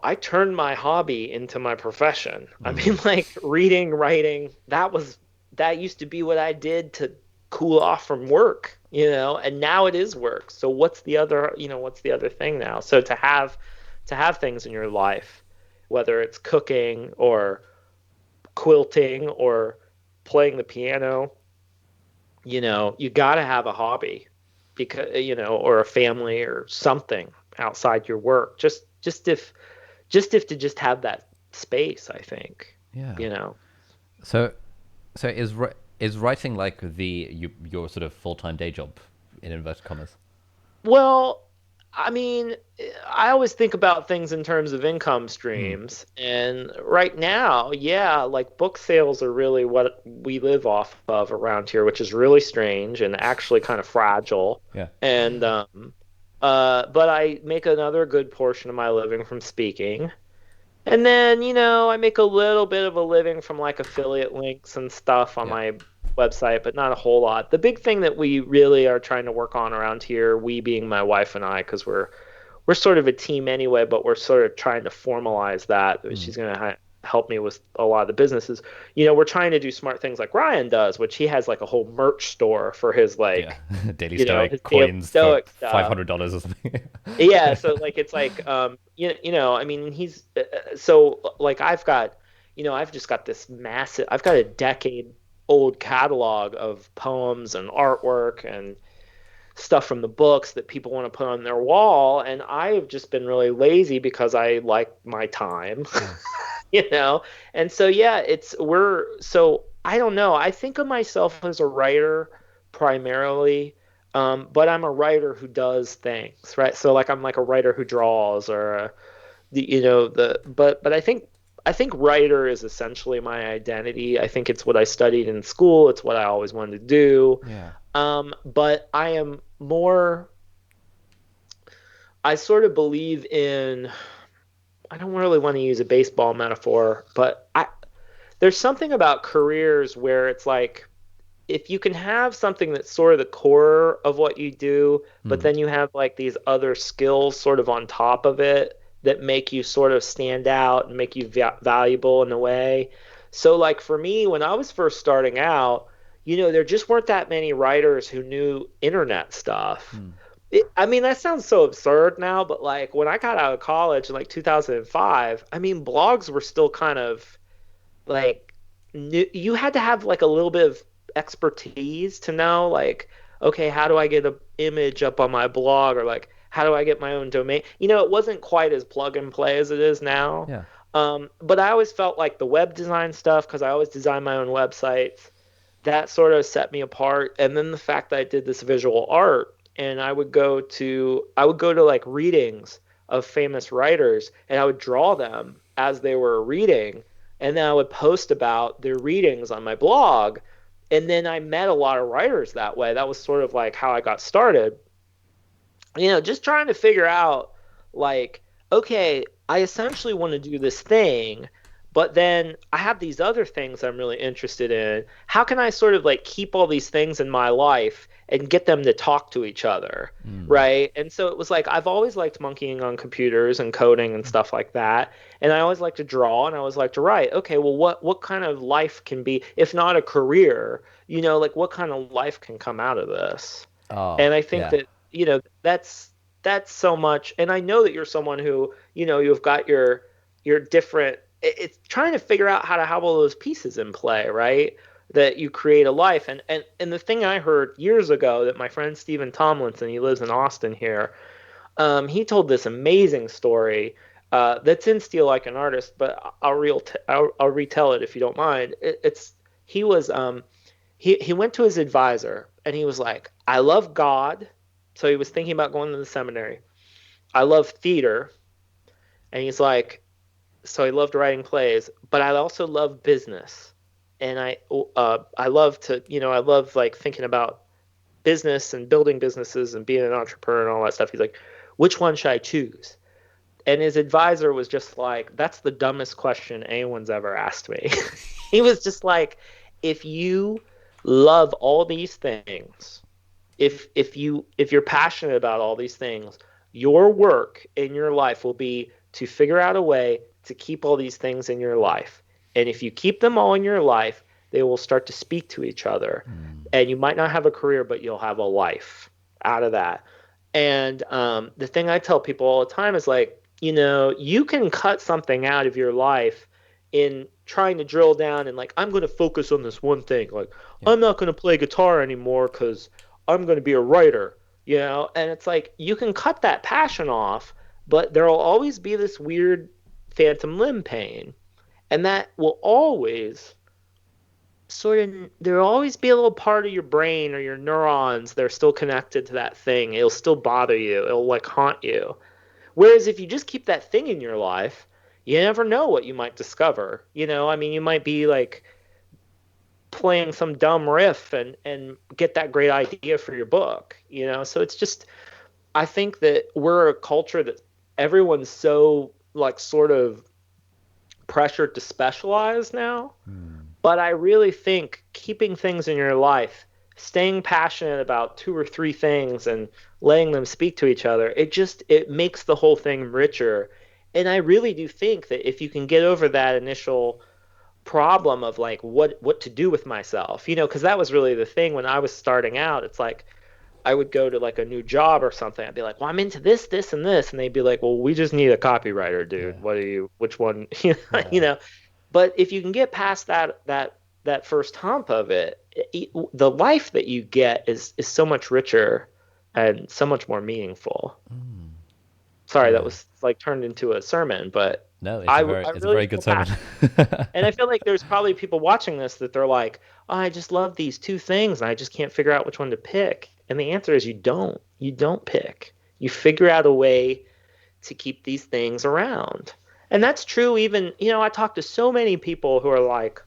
I turned my hobby into my profession. I mm, mean, like reading, writing, that used to be what I did to cool off from work, and now it is work. So what's the other thing now? So to have things in your life, whether it's cooking or quilting or playing the piano, you got to have a hobby or a family or something outside your work. Just if to just have that space, I think. yeah. You know. So is writing like your sort of full-time day job in inverted commas? Well, I mean, I always think about things in terms of income Mm, streams. And right now, yeah, like book sales are really what we live off of around here, which is really strange and actually kind of fragile. yeah. And but I make another good portion of my living from speaking. And then, I make a little bit of a living from like affiliate links and stuff on Yeah. my website, but not a whole lot. The big thing that we really are trying to work on around here, we being my wife and I, because we're sort of a team anyway, but we're sort of trying to formalize that. Mm, She's gonna help me with a lot of the businesses. We're trying to do smart things like Ryan does, which he has like a whole merch store for his Yeah. like, Daily his Stoic daily coins for stoic stuff. $500 or something. Yeah, so like it's like I mean he's so like I've just got this massive I've got a decade old catalog of poems and artwork and stuff from the books that people want to put on their wall, and I have just been really lazy because I like my time. Yeah. you know? And so yeah, so I don't know. I think of myself as a writer primarily, but I'm a writer who does things, right? So like I'm like a writer who draws or the the but I think writer is essentially my identity. I think it's what I studied in school. It's what I always wanted to do. Yeah. But I am more, I sort of believe in, I don't really want to use a baseball metaphor, but there's something about careers where it's like if you can have something that's sort of the core of what you do, but Mm. then you have like these other skills sort of on top of it that make you sort of stand out and make you valuable in a way. So, like for me, when I was first starting out, there just weren't that many writers who knew internet stuff. Mm. I mean, that sounds so absurd now, but like when I got out of college in like 2005, I mean, blogs were still kind of like you had to have like a little bit of expertise to know like, okay, how do I get an image up on my blog, or like how do I get my own domain? It wasn't quite as plug and play as it is now. Yeah. But I always felt like the web design stuff, because I always design my own websites, that sort of set me apart. And then the fact that I did this visual art, and I would go to like readings of famous writers, and I would draw them as they were reading, and then I would post about their readings on my blog. And then I met a lot of writers that way. That was sort of like how I got started. Just trying to figure out like, okay, I essentially want to do this thing, but then I have these other things I'm really interested in. How can I sort of like keep all these things in my life and get them to talk to each other? Mm. Right. And so it was like I've always liked monkeying on computers and coding and stuff like that. And I always like to draw and I always like to write. Okay, well what kind of life can be, if not a career, like what kind of life can come out of this? Oh, And I think yeah. that, that's so much. And I know that you're someone who, you've got your different, it's trying to figure out how to have all those pieces in play, right? That you create a life. And the thing I heard years ago that my friend Stephen Tomlinson, he lives in Austin here, he told this amazing story that's in Steal Like an Artist, but I'll retell it if you don't mind. He was he went to his advisor and he was like, I love God. So he was thinking about going to the seminary. I love theater. And he's like, so he loved writing plays, but I also love business. And I love to, I love like thinking about business and building businesses and being an entrepreneur and all that stuff. He's like, which one should I choose? And his advisor was just like, that's the dumbest question anyone's ever asked me. He was just like, if you love all these things, if you're passionate about all these things, your work in your life will be to figure out a way to keep all these things in your life. And if you keep them all in your life, they will start to speak to each other. Mm. And you might not have a career, but you'll have a life out of that. And the thing I tell people all the time is like, you can cut something out of your life in trying to drill down and like, I'm going to focus on this one thing. Like, Yeah. I'm not going to play guitar anymore because I'm going to be a writer. And it's like, you can cut that passion off, but there'll always be this weird phantom limb pain. And that will always there'll always be a little part of your brain or your neurons that are still connected to that thing. It'll still bother you. It'll like haunt you. Whereas if you just keep that thing in your life, you never know what you might discover. I mean, you might be like playing some dumb riff and get that great idea for your book. So it's just, I think that we're a culture that everyone's so like sort of pressured to specialize now. Mm. But I really think keeping things in your life, staying passionate about two or three things and letting them speak to each other, it makes the whole thing richer. And I really do think that if you can get over that initial problem of like what to do with myself, because that was really the thing when I was starting out. It's like I would go to like a new job or something. I'd be like, "Well, I'm into this, this, and this," and they'd be like, "Well, we just need a copywriter, dude. Yeah. What are you? Which one?" You know, you Yeah. know. But if you can get past that first hump of it, the life that you get is so much richer and so much more meaningful. Mm. Sorry, that Yeah. was like turned into a sermon, but No, I it's a really very good feel sermon. passionate. And I feel like there's probably people watching this that they're like, oh, I just love these two things and I just can't figure out which one to pick. And the answer is you don't. You don't pick. You figure out a way to keep these things around. And that's true even, I talk to so many people who are like,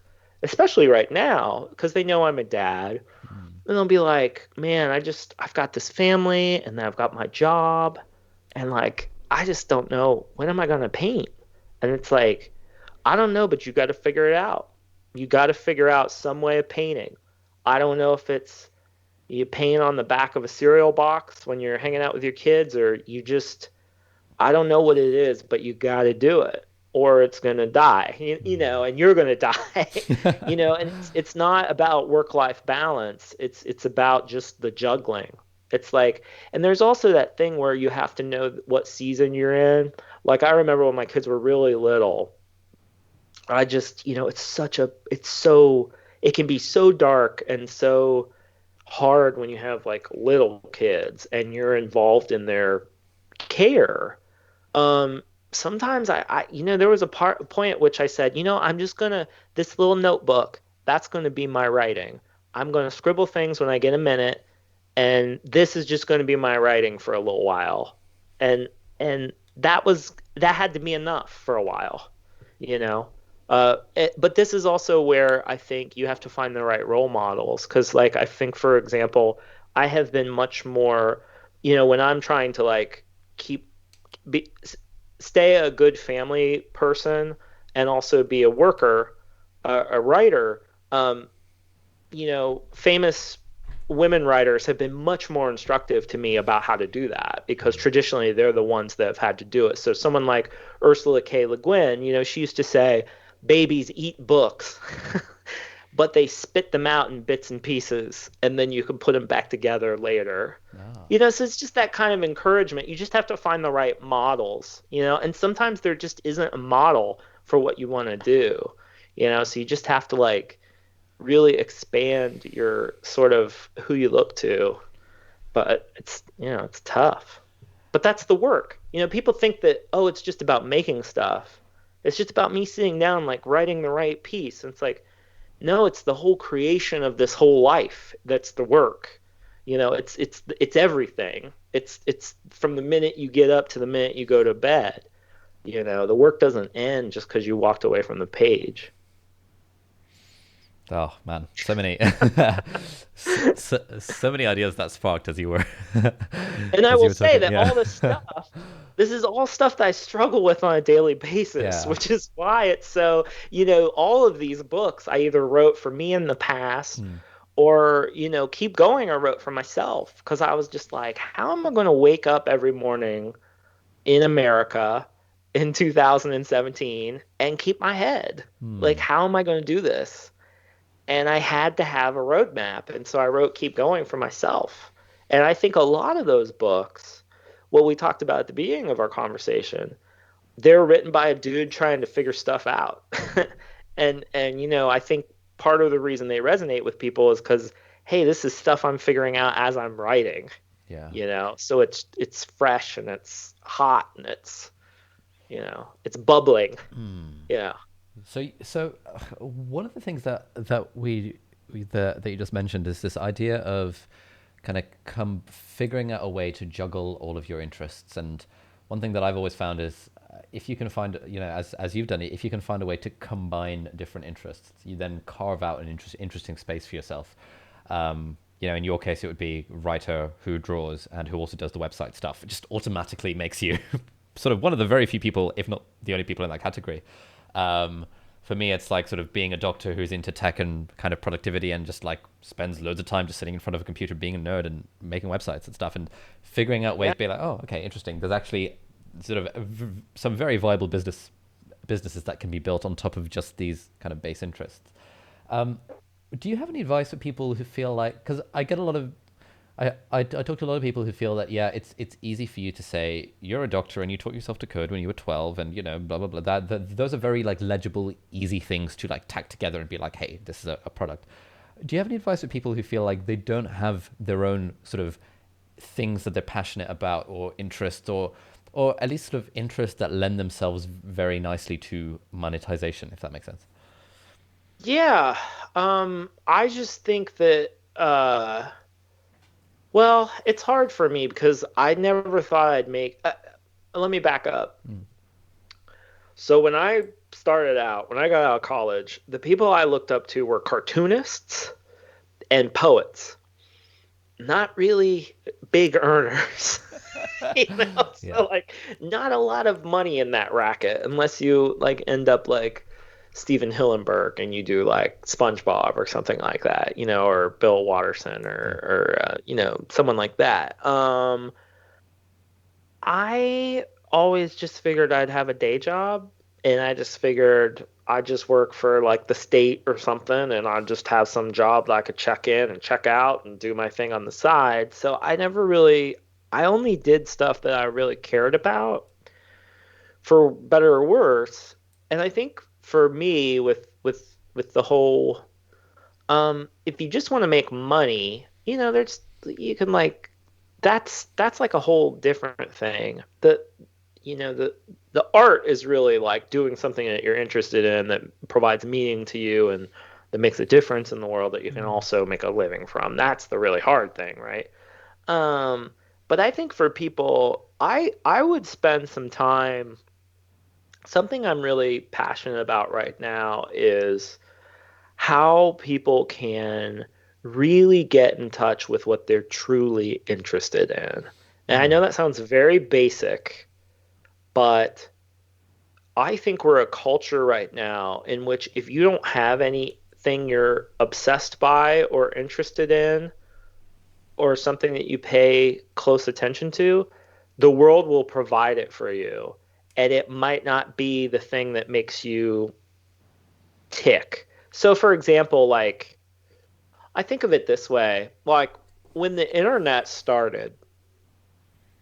especially right now, because they know I'm a dad, Mm. and they'll be like, man, I've got this family and then I've got my job and like I just don't know when am I gonna paint? And it's like, I don't know, but you got to figure it out. You got to figure out some way of painting. I don't know if it's you paint on the back of a cereal box when you're hanging out with your kids, or you just, I don't know what it is, but you got to do it, or it's going to die, and you're going to die, and it's not about work-life balance. It's about just the juggling. It's like, and there's also that thing where you have to know what season you're in. Like I remember when my kids were really little, I just, it can be so dark and so hard when you have like little kids and you're involved in their care. Um, Sometimes there was a point at which I said, I'm just gonna, this little notebook, that's gonna be my writing. I'm gonna scribble things when I get a minute, and this is just gonna be my writing for a little while. And that had to be enough for a while, you know. But this is also where I think you have to find the right role models, because like I think, for example, I have been much more, when I'm trying to like keep be, stay a good family person and also be a worker, a writer. Famous women writers have been much more instructive to me about how to do that because traditionally they're the ones that have had to do it. So someone like Ursula K. Le Guin, she used to say, "Babies eat books." But they spit them out in bits and pieces, and then you can put them back together later. Ah. So it's just that kind of encouragement. You just have to find the right models, and sometimes there just isn't a model for what you want to do, so you just have to like really expand your sort of who you look to. But it's tough. But that's the work. People think that, oh, it's just about making stuff. It's just about me sitting down, like writing the right piece. And it's like, no, it's the whole creation of this whole life that's the work. It's everything. It's from the minute you get up to the minute you go to bed. The work doesn't end just because you walked away from the page. Oh man, so many, so many ideas that sparked as you were, And I as you will were say talking. that Yeah, all this is all stuff that I struggle with on a daily basis, yeah. which is why it's so, all of these books I either wrote for me in the past Hmm. or, Keep Going I wrote for myself because I was just like, how am I going to wake up every morning in America in 2017 and keep my head? Like, Hmm. how am I going to do this? And I had to have a roadmap. And so I wrote Keep Going for myself. And I think a lot of those books, what we talked about at the beginning of our conversation, they're written by a dude trying to figure stuff out. And I think part of the reason they resonate with people is because, hey, this is stuff I'm figuring out as I'm writing, Yeah. So it's fresh and it's hot and it's bubbling. Hmm. Yeah. One of the things that you just mentioned is this idea of kind of come figuring out a way to juggle all of your interests. And one thing that I've always found is if you can find, as you've done it, if you can find a way to combine different interests, you then carve out an interesting space for yourself. In your case, it would be writer who draws and who also does the website stuff. It just automatically makes you sort of one of the very few people, if not the only people in that category. For me, it's like sort of being a doctor who's into tech and kind of productivity and just like spends loads of time just sitting in front of a computer, being a nerd and making websites and stuff and figuring out ways Yeah. to be like, oh, okay, interesting. There's actually sort of some very viable businesses that can be built on top of just these kind of base interests. Um, do you have any advice for people who feel like, because I get a lot of I talk to a lot of people who feel that yeah, it's easy for you to say you're a doctor and you taught yourself to code when you were 12 and you know blah blah blah. Those are very like legible, easy things to like tack together and be like, hey, this is a product. Do you have any advice for people who feel like they don't have their own sort of things that they're passionate about or interests or at least sort of interests that lend themselves very nicely to monetization, if that makes sense? Yeah. I just think that well, it's hard for me because I never thought I'd make let me back up. Mm. So when I started out, when I got out of college, the people I looked up to were cartoonists and poets, not really big earners. Yeah. So like not a lot of money in that racket unless you like end up like Steven Hillenburg and you do like SpongeBob or something like that, or Bill Watterson Yeah. or someone like that. I always just figured I'd have a day job, and I just figured I'd just work for like the state or something, and I'd just have some job that I could check in and check out and do my thing on the side. So I only did stuff that I really cared about, for better or worse. And I think for me, with the whole, if you just want to make money, you can like that's like a whole different thing. The art is really like doing something that you're interested in that provides meaning to you and that makes a difference in the world that you can Mm. also make a living from. That's the really hard thing, right? Um, but I think for people, I would spend some time. Something I'm really passionate about right now is how people can really get in touch with what they're truly interested in. And I Mm. know that sounds very basic, but I think we're a culture right now in which if you don't have anything you're obsessed by or interested in or something that you pay close attention to, the world will provide it for you. And it might not be the thing that makes you tick. So, for example, like, I think of it this way, like when the internet started,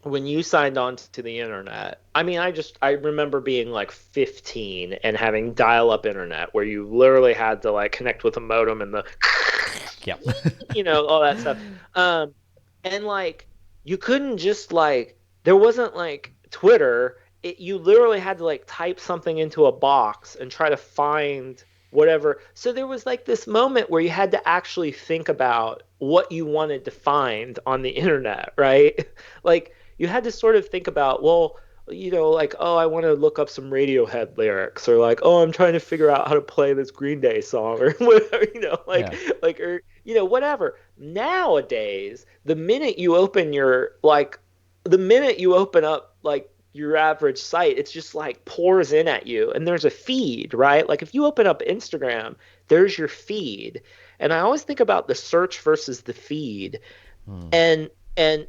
when you signed on to the internet, I mean, I remember being like 15 and having dial-up internet where you literally had to like connect with a modem and the Yep. all that stuff. Um, and like you couldn't just like there wasn't like Twitter. You literally had to like type something into a box and try to find whatever. So there was like this moment where you had to actually think about what you wanted to find on the internet, right? Like you had to sort of think about, well, like, oh, I want to look up some Radiohead lyrics, or like, oh, I'm trying to figure out how to play this Green Day song, or whatever, Yeah. or whatever. Nowadays, the minute you open up like your average site, it's just like pours in at you, and there's a feed, right? Like if you open up Instagram, there's your feed, and I always think about the search versus the feed, Mm. and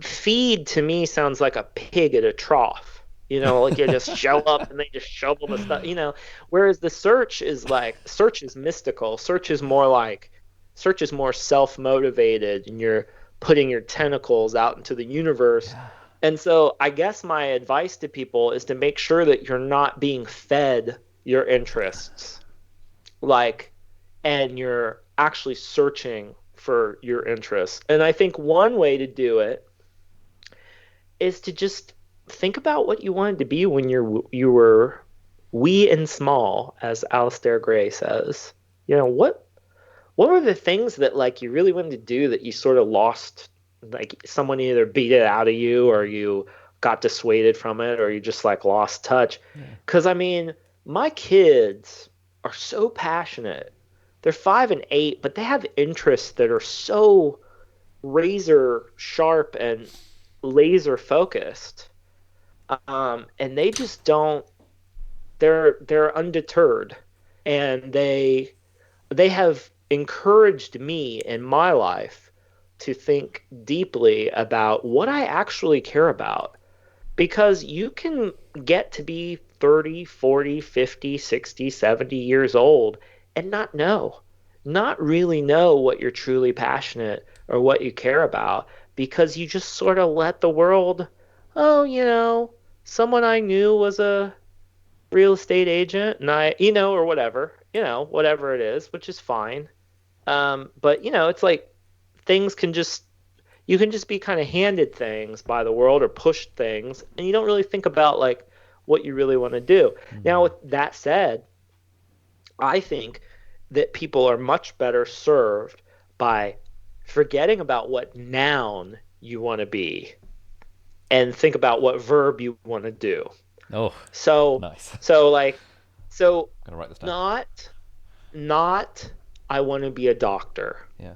feed to me sounds like a pig at a trough. Like you just show up and they just shovel the stuff. Whereas the search is mystical. Search is more self-motivated and you're putting your tentacles out into the universe. Yeah. And so I guess my advice to people is to make sure that you're not being fed your interests. Like and you're actually searching for your interests. And I think one way to do it is to just think about what you wanted to be when you were wee and small, as Alistair Gray says. What were the things that like you really wanted to do that you sort of lost, like someone either beat it out of you or you got dissuaded from it or you just like lost touch? Yeah. Because I mean, my kids are so passionate. They're 5 and 8, but they have interests that are so razor sharp and laser focused. And they just don't. They're undeterred, and they have encouraged me in my life to think deeply about what I actually care about. because you can get to be 30, 40, 50, 60, 70 years old and not really know what you're truly passionate or what you care about because you just sort of let the world, oh, someone I knew was a real estate agent and or whatever, whatever it is, which is fine. But it's like things can just you can just be kind of handed things by the world or pushed things, and you don't really think about like what you really want to do. Now, Mm. with that said, I think that people are much better served by forgetting about what noun you want to be and think about what verb you want to do. Oh, So, nice. so like, so Gonna write this down. not, not, I want to be a doctor, Yeah.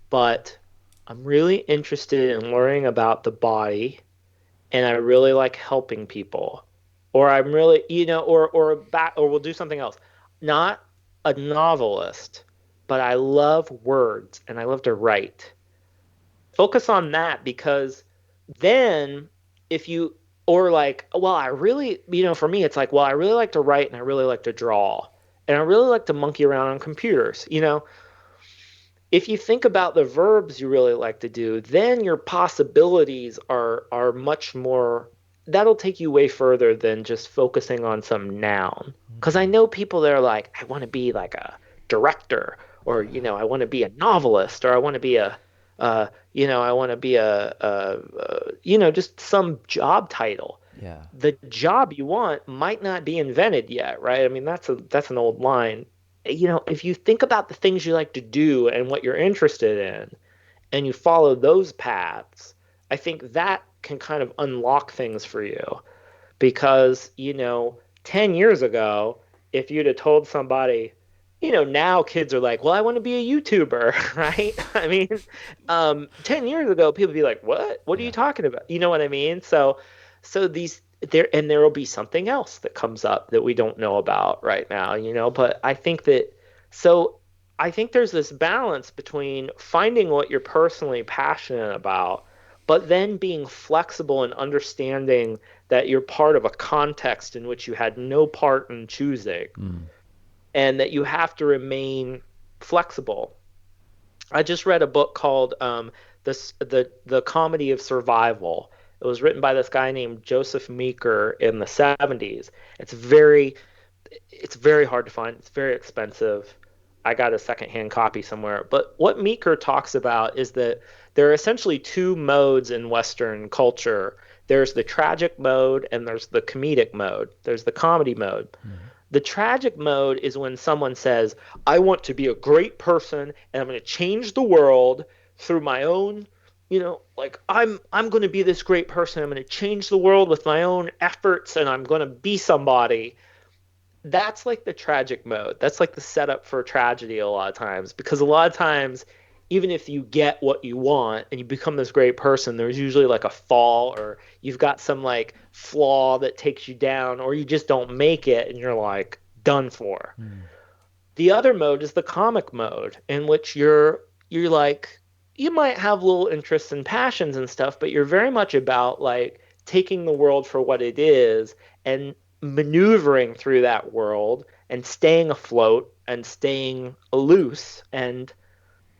but I'm really interested in learning about the body and I really like helping people. Or I'm really, or we'll do something else. Not a novelist, but I love words and I love to write. Focus on that because then if you or like, well, I really, for me it's like, well, I really like to write and I really like to draw. And I really like to monkey around on computers. If you think about the verbs you really like to do, then your possibilities are much more that'll take you way further than just focusing on some noun. Because I Mm. know people that are like, I want to be like a director, or I want to be a novelist, or I want to be I want to be just some job title. Yeah. The job you want might not be invented yet, right? I mean, that's an old line. If you think about the things you like to do and what you're interested in, and you follow those paths, I think that can kind of unlock things for you because 10 years ago, if you'd have told somebody, now kids are like, well, I want to be a YouTuber, right? I mean, 10 years ago, people would be like, what are you Yeah. talking about? You know what I mean? So there will be something else that comes up that we don't know about right now, but so I think there's this balance between finding what you're personally passionate about, but then being flexible and understanding that you're part of a context in which you had no part in choosing Mm. and that you have to remain flexible. I just read a book called the Comedy of Survival. It was written by this guy named Joseph Meeker in the 70s. It's very it's very hard to find. It's very expensive. I got a secondhand copy somewhere. But what Meeker talks about is that there are essentially two modes in Western culture. There's the tragic mode and there's the comedic mode. There's the comedy mode. Mm. The tragic mode is when someone says, I want to be a great person and I'm going to change the world through my own, like I'm going to be this great person. I'm going to change the world with my own efforts and I'm going to be somebody. That's like the tragic mode. That's like the setup for tragedy a lot of times because a lot of times even if you get what you want and you become this great person, there's usually like a fall or you've got some like flaw that takes you down or you just don't make it and you're like done for. Mm. The other mode is the comic mode in which you're like you might have little interests and passions and stuff, but you're very much about like taking the world for what it is and maneuvering through that world and staying afloat and staying loose and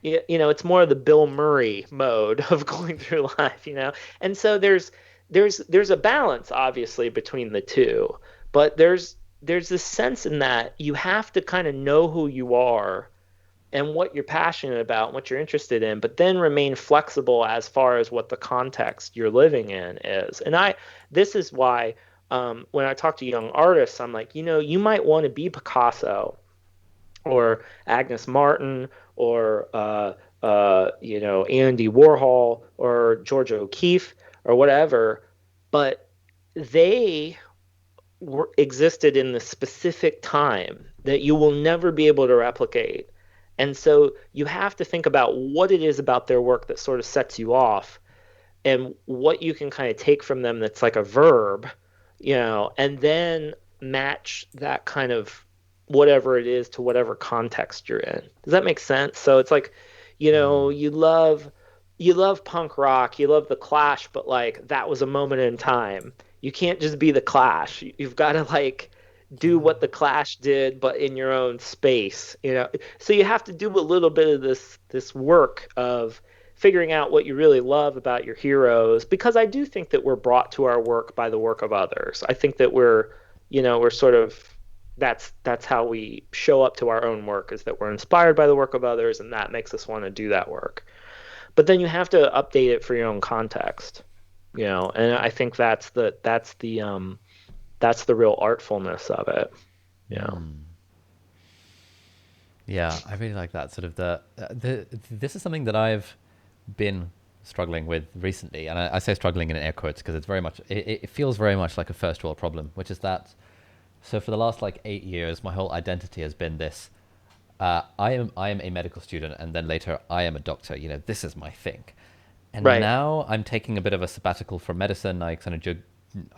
it's more of the Bill Murray mode of going through life. And so there's a balance obviously between the two, but there's this sense in that you have to kind of know who you are and what you're passionate about and what you're interested in, but then remain flexible as far as what the context you're living in is. And this is why when I talk to young artists, I'm like, you might want to be Picasso or Agnes Martin or Andy Warhol or Georgia O'Keeffe or whatever, but they existed in the specific time that you will never be able to replicate. And so you have to think about what it is about their work that sort of sets you off and what you can kind of take from them that's like a verb, and then match that kind of whatever it is to whatever context you're in. Does that make sense? So it's like, Mm. you love punk rock, you love the Clash, but like that was a moment in time. You can't just be the Clash. You've got to like do Yeah. what the Clash did, but in your own space, you know. So you have to do a little bit of this work of figuring out what you really love about your heroes, because I do think that we're brought to our work by the work of others. I think that we're sort of that's how we show up to our own work, is that we're inspired by the work of others, and that makes us want to do that work. But then you have to update it for your own context, and I think that's the real artfulness of it, you know. Yeah, I really like that sort of the this is something that I've been struggling with recently, and I say struggling in air quotes because it's very much it feels very much like a first world problem, which is that so for the last like 8 years, my whole identity has been this. I am a medical student, and then later I am a doctor. You know, this is my thing. And Right, now I'm taking a bit of a sabbatical from medicine. I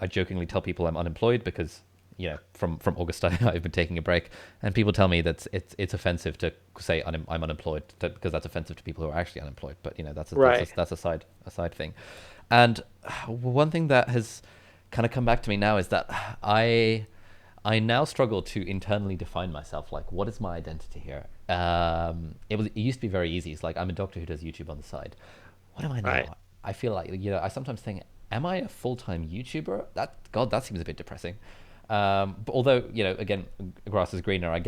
jokingly tell people I'm unemployed because from August I've been taking a break, and people tell me that it's offensive to say I'm unemployed because that's offensive to people who are actually unemployed. But right. that's a side thing. And one thing that has kind of come back to me now is that I now struggle to internally define myself. Like, what is my identity here? It used to be very easy. It's like I'm a doctor who does YouTube on the side. What am I Right. now? I feel like I sometimes think, am I a full time YouTuber? That seems a bit depressing. But although again, grass is greener. I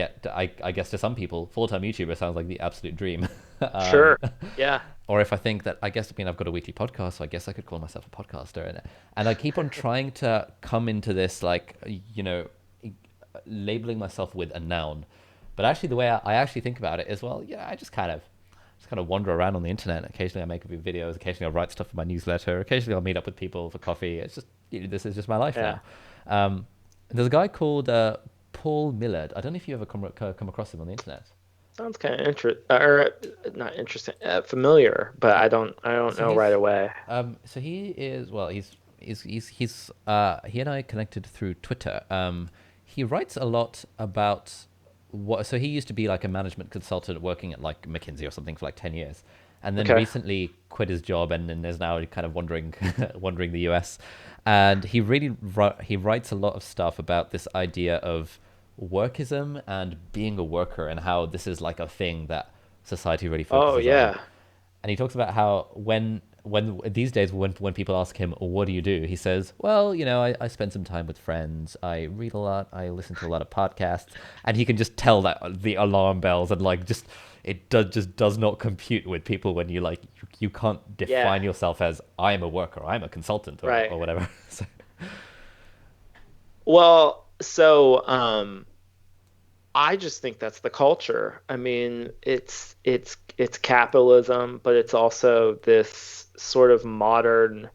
guess to some people, full time YouTuber sounds like the absolute dream. um, Sure. Yeah. or if I think that I've got a weekly podcast, so I guess I could call myself a podcaster, and I keep on trying to come into this like labeling myself with a noun. But actually, the way I actually think about it is, well, yeah, I just kind of wander around on the internet. Occasionally, I make a few videos. Occasionally, I'll write stuff for my newsletter. Occasionally, I'll meet up with people for coffee. It's just this is just my life Yeah. now. There's a guy called Paul Millard. I don't know if you ever come across him on the internet. Sounds kind of or not interesting, familiar, but I don't So know right he's away. so he is well he and I connected through Twitter. He writes a lot about what so he used to be like a management consultant working at like McKinsey or something for like 10 years, and then Okay. recently quit his job and is now kind of wandering wandering the US. And he writes a lot of stuff about this idea of workism and being a worker, and how this is like a thing that society really Oh focuses on. yeah. And he talks about how when these days when people ask him what do you do, he says, well, I spend some time with friends, I read a lot, I listen to a lot of podcasts. And he can just tell that the alarm bells and like just does not compute with people when you can't Yeah. define yourself as I am a worker, I'm a consultant, Right. or whatever. So, Well, so I just think that's the culture. I mean, it's capitalism, but it's also this sort of modern,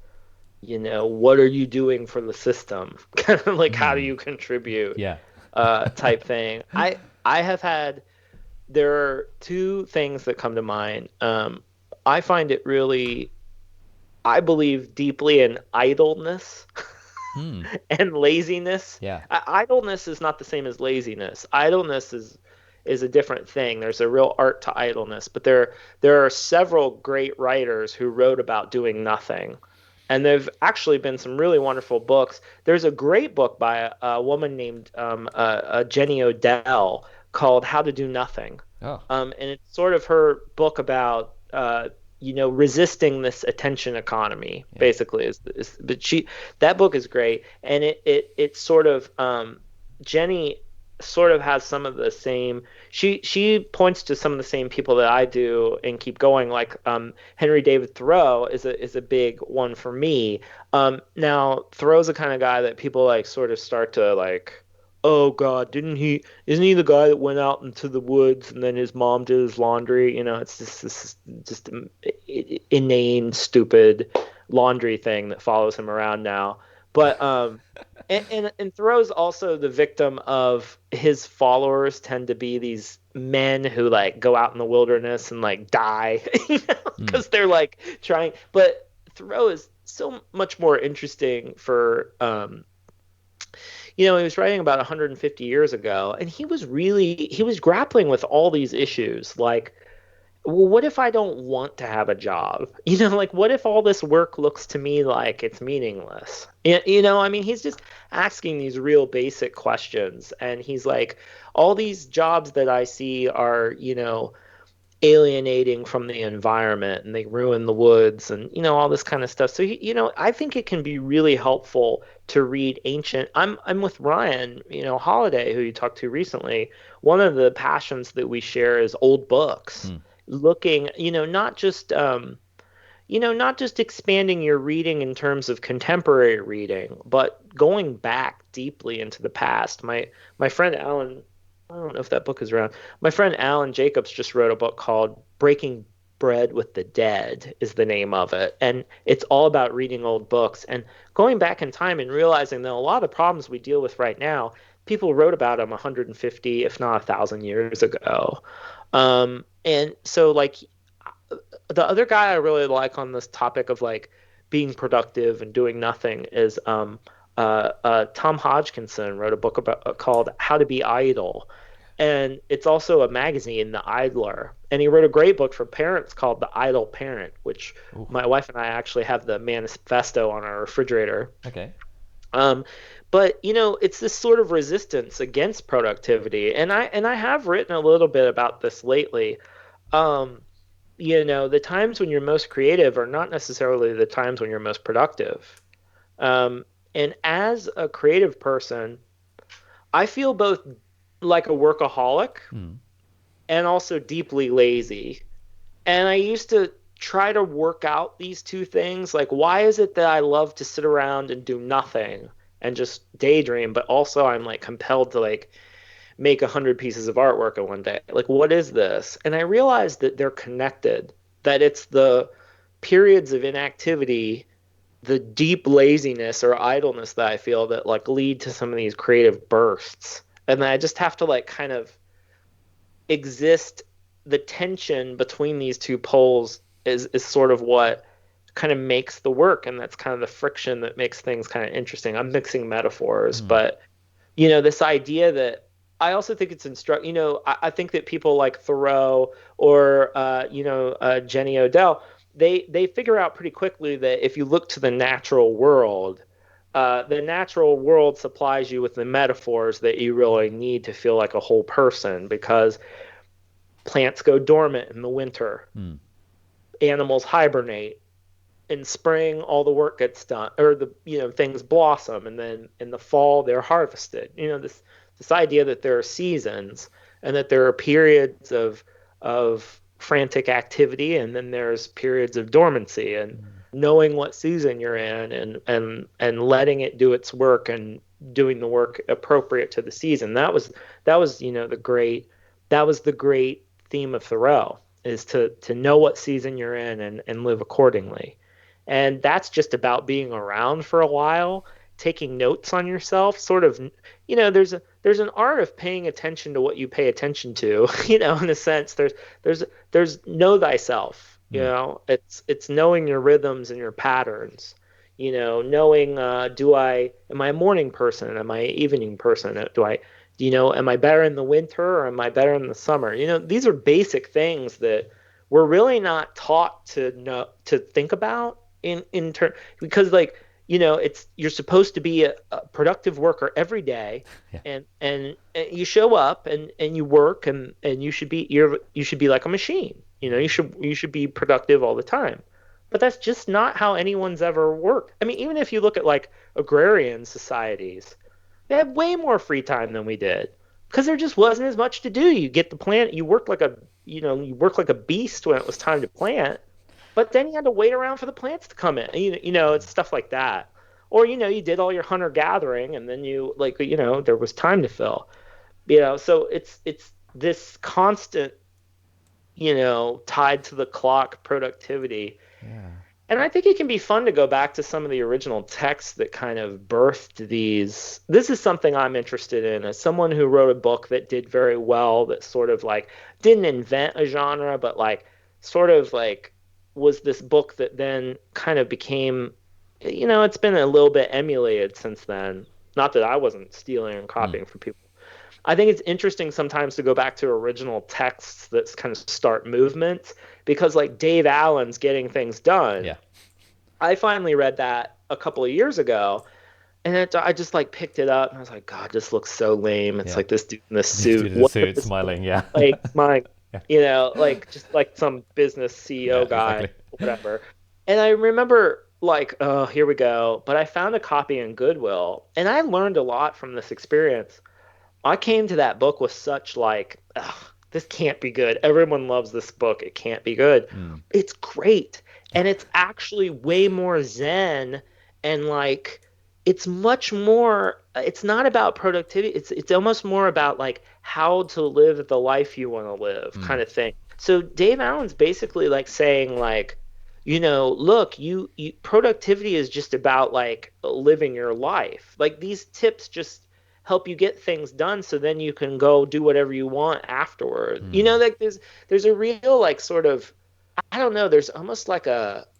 what are you doing for the system? Kind of like how do you contribute yeah. type thing. I have had there are two things that come to mind. I find it really I believe deeply in idleness Hmm. and laziness. Yeah. Idleness is not the same as laziness. Idleness is a different thing. There's a real art to idleness, but there are several great writers who wrote about doing nothing. And there've actually been some really wonderful books. There's a great book by a woman named Jenny Odell called How to Do Nothing. Oh. And it's sort of her book about resisting this attention economy, Yeah. basically. But that book is great, and it sort of Jenny sort of has some of the same. She points to some of the same people that I do and keep going. Like Henry David Thoreau is a big one for me. Now Thoreau's the kind of guy that people like sort of start to like. Oh God, didn't he? Isn't he the guy that went out into the woods and then his mom did his laundry? It's just inane, stupid laundry thing that follows him around now. But and Thoreau's also the victim of his followers tend to be these men who like go out in the wilderness and like die, Hmm. because they're like trying. But Thoreau is so much more interesting for he was writing about 150 years ago, and he was grappling with all these issues like well, what if I don't want to have a job? Like what if all this work looks to me like it's meaningless? I mean, he's just asking these real basic questions. And he's like, all these jobs that I see are, alienating from the environment and they ruin the woods and all this kind of stuff. So I think it can be really helpful to read ancient. I'm with Ryan, Holiday, who you talked to recently. One of the passions that we share is old books. Hmm. Looking, not just expanding your reading in terms of contemporary reading, but going back deeply into the past. My friend Alan, I don't know if that book is around. My friend Alan Jacobs just wrote a book called Breaking Bread with the Dead is the name of it. And it's all about reading old books and going back in time and realizing that a lot of the problems we deal with right now, people wrote about them 150, if not 1,000 years ago. And so like the other guy I really like on this topic of like being productive and doing nothing is Tom Hodgkinson wrote a book about called How to Be Idle. And it's also a magazine, The Idler. And he wrote a great book for parents called The Idle Parent, which Ooh. my wife and I actually have the manifesto on our refrigerator. Okay. Um, but it's this sort of resistance against productivity. And I have written a little bit about this lately. Um, the times when you're most creative are not necessarily the times when you're most productive. And as a creative person, I feel both like a workaholic Hmm. and also deeply lazy. And I used to try to work out these two things. Like, why is it that I love to sit around and do nothing and just daydream, but also I'm like compelled to like make 100 pieces of artwork in one day? Like, what is this? And I realized that they're connected, that it's the periods of inactivity, the deep laziness or idleness that I feel that like lead to some of these creative bursts. And then I just have to like kind of exist. The tension between these two poles is sort of what kind of makes the work. And that's kind of the friction that makes things kind of interesting. I'm mixing metaphors, Hmm. but this idea that I also think it's I think that people like Thoreau or Jenny Odell, they figure out pretty quickly that if you look to the natural world supplies you with the metaphors that you really need to feel like a whole person because plants go dormant in the winter, Hmm. animals hibernate, in spring all the work gets done or the things blossom and then in the fall they're harvested. This idea that there are seasons and that there are periods of frantic activity and then there's periods of dormancy, and Hmm. knowing what season you're in and letting it do its work and doing the work appropriate to the season. That was the great theme of Thoreau, is to know what season you're in and live accordingly. And that's just about being around for a while, taking notes on yourself, sort of, there's an art of paying attention to what you pay attention to, in a sense. There's know thyself, Hmm. it's knowing your rhythms and your patterns, knowing do I am I a morning person? Am I an evening person? Am I better in the winter or am I better in the summer? These are basic things that we're really not taught to think about in turn, because like it's you're supposed to be a productive worker every day, Yeah. and you show up and you work and you should be like a machine. You should be productive all the time. But that's just not how anyone's ever worked. I mean, even if you look at like agrarian societies, they had way more free time than we did because there just wasn't as much to do. You get the plant, you work like a beast when it was time to plant, but then you had to wait around for the plants to come in. It's stuff like that. Or you did all your hunter gathering and then there was time to fill. So it's this constant, tied to the clock productivity. Yeah. And I think it can be fun to go back to some of the original texts that kind of birthed these. This is something I'm interested in as someone who wrote a book that did very well, that sort of like didn't invent a genre, but like sort of like was this book that then kind of became, it's been a little bit emulated since then. Not that I wasn't stealing and Hmm. copying from people. I think it's interesting sometimes to go back to original texts that kind of start movements because like Dave Allen's Getting Things Done. Yeah. I finally read that a couple of years ago, and I just like picked it up and I was like, God, this looks so lame. It's Yeah. like this dude in this This suit. dude in a What suit is smiling. Yeah. like my, Yeah. like just like some business CEO Yeah. guy, Exactly. whatever. And I remember like, oh, here we go. But I found a copy in Goodwill, and I learned a lot from this experience. I came to that book with such like, ugh, this can't be good. Everyone loves this book. It can't be good. Mm. It's great. And it's actually way more zen and like it's much more it's not about productivity. It's almost more about like how to live the life you want to live Mm. kind of thing. So Dave Allen's basically like saying like, look, you productivity is just about like living your life. Like these tips just help you get things done so then you can go do whatever you want afterward. Mm. Like there's a real like sort of I don't know, there's almost like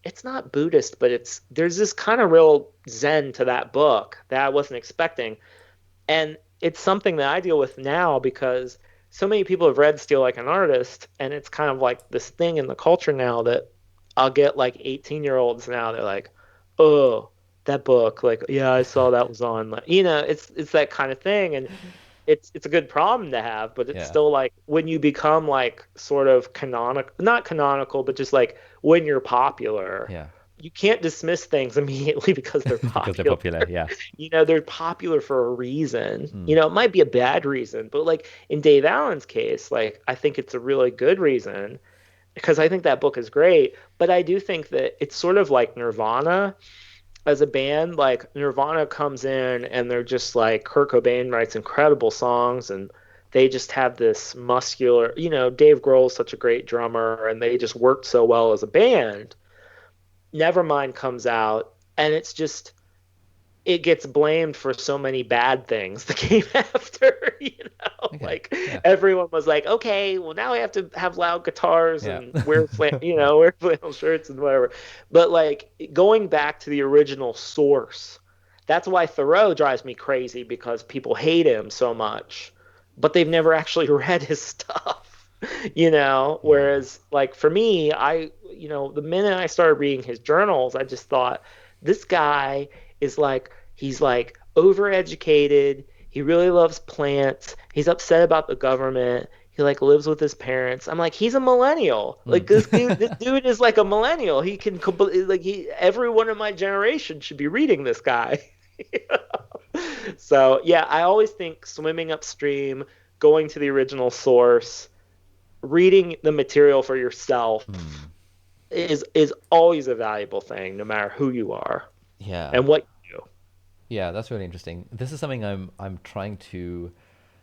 it's not Buddhist, but there's this kind of real Zen to that book that I wasn't expecting. And it's something that I deal with now because so many people have read Steal Like an Artist, and it's kind of like this thing in the culture now that I'll get like 18-year-olds now, they're like, oh, that book, like, yeah, I saw that was on. Like, it's that kind of thing. And it's a good problem to have, but it's Yeah. still like when you become like sort of canonical, not canonical, but just like when you're popular, Yeah. you can't dismiss things immediately because they're Because they're popular. popular. Yeah. They're popular for a reason. Mm. It might be a bad reason, but like in Dave Allen's case, like I think it's a really good reason because I think that book is great. But I do think that it's sort of like Nirvana as a band. Like Nirvana comes in and they're just like Kurt Cobain writes incredible songs and they just have this muscular, Dave Grohl's such a great drummer and they just worked so well as a band. Nevermind comes out and it gets blamed for so many bad things that came after, Okay. like Yeah. everyone was like, okay, well now we have to have loud guitars Yeah. and wear flannel shirts and whatever. But like going back to the original source, that's why Thoreau drives me crazy because people hate him so much, but they've never actually read his stuff, Yeah. whereas like for me, the minute I started reading his journals, I just thought this guy is like he's like overeducated. He really loves plants. He's upset about the government. He like lives with his parents. I'm like, he's a millennial. Mm. Like this dude is like a millennial. He can like everyone in my generation should be reading this guy. So yeah, I always think swimming upstream, going to the original source, reading the material for yourself Mm. is always a valuable thing, no matter who you are Yeah. and what you do. Yeah, that's really interesting. This is something I'm trying to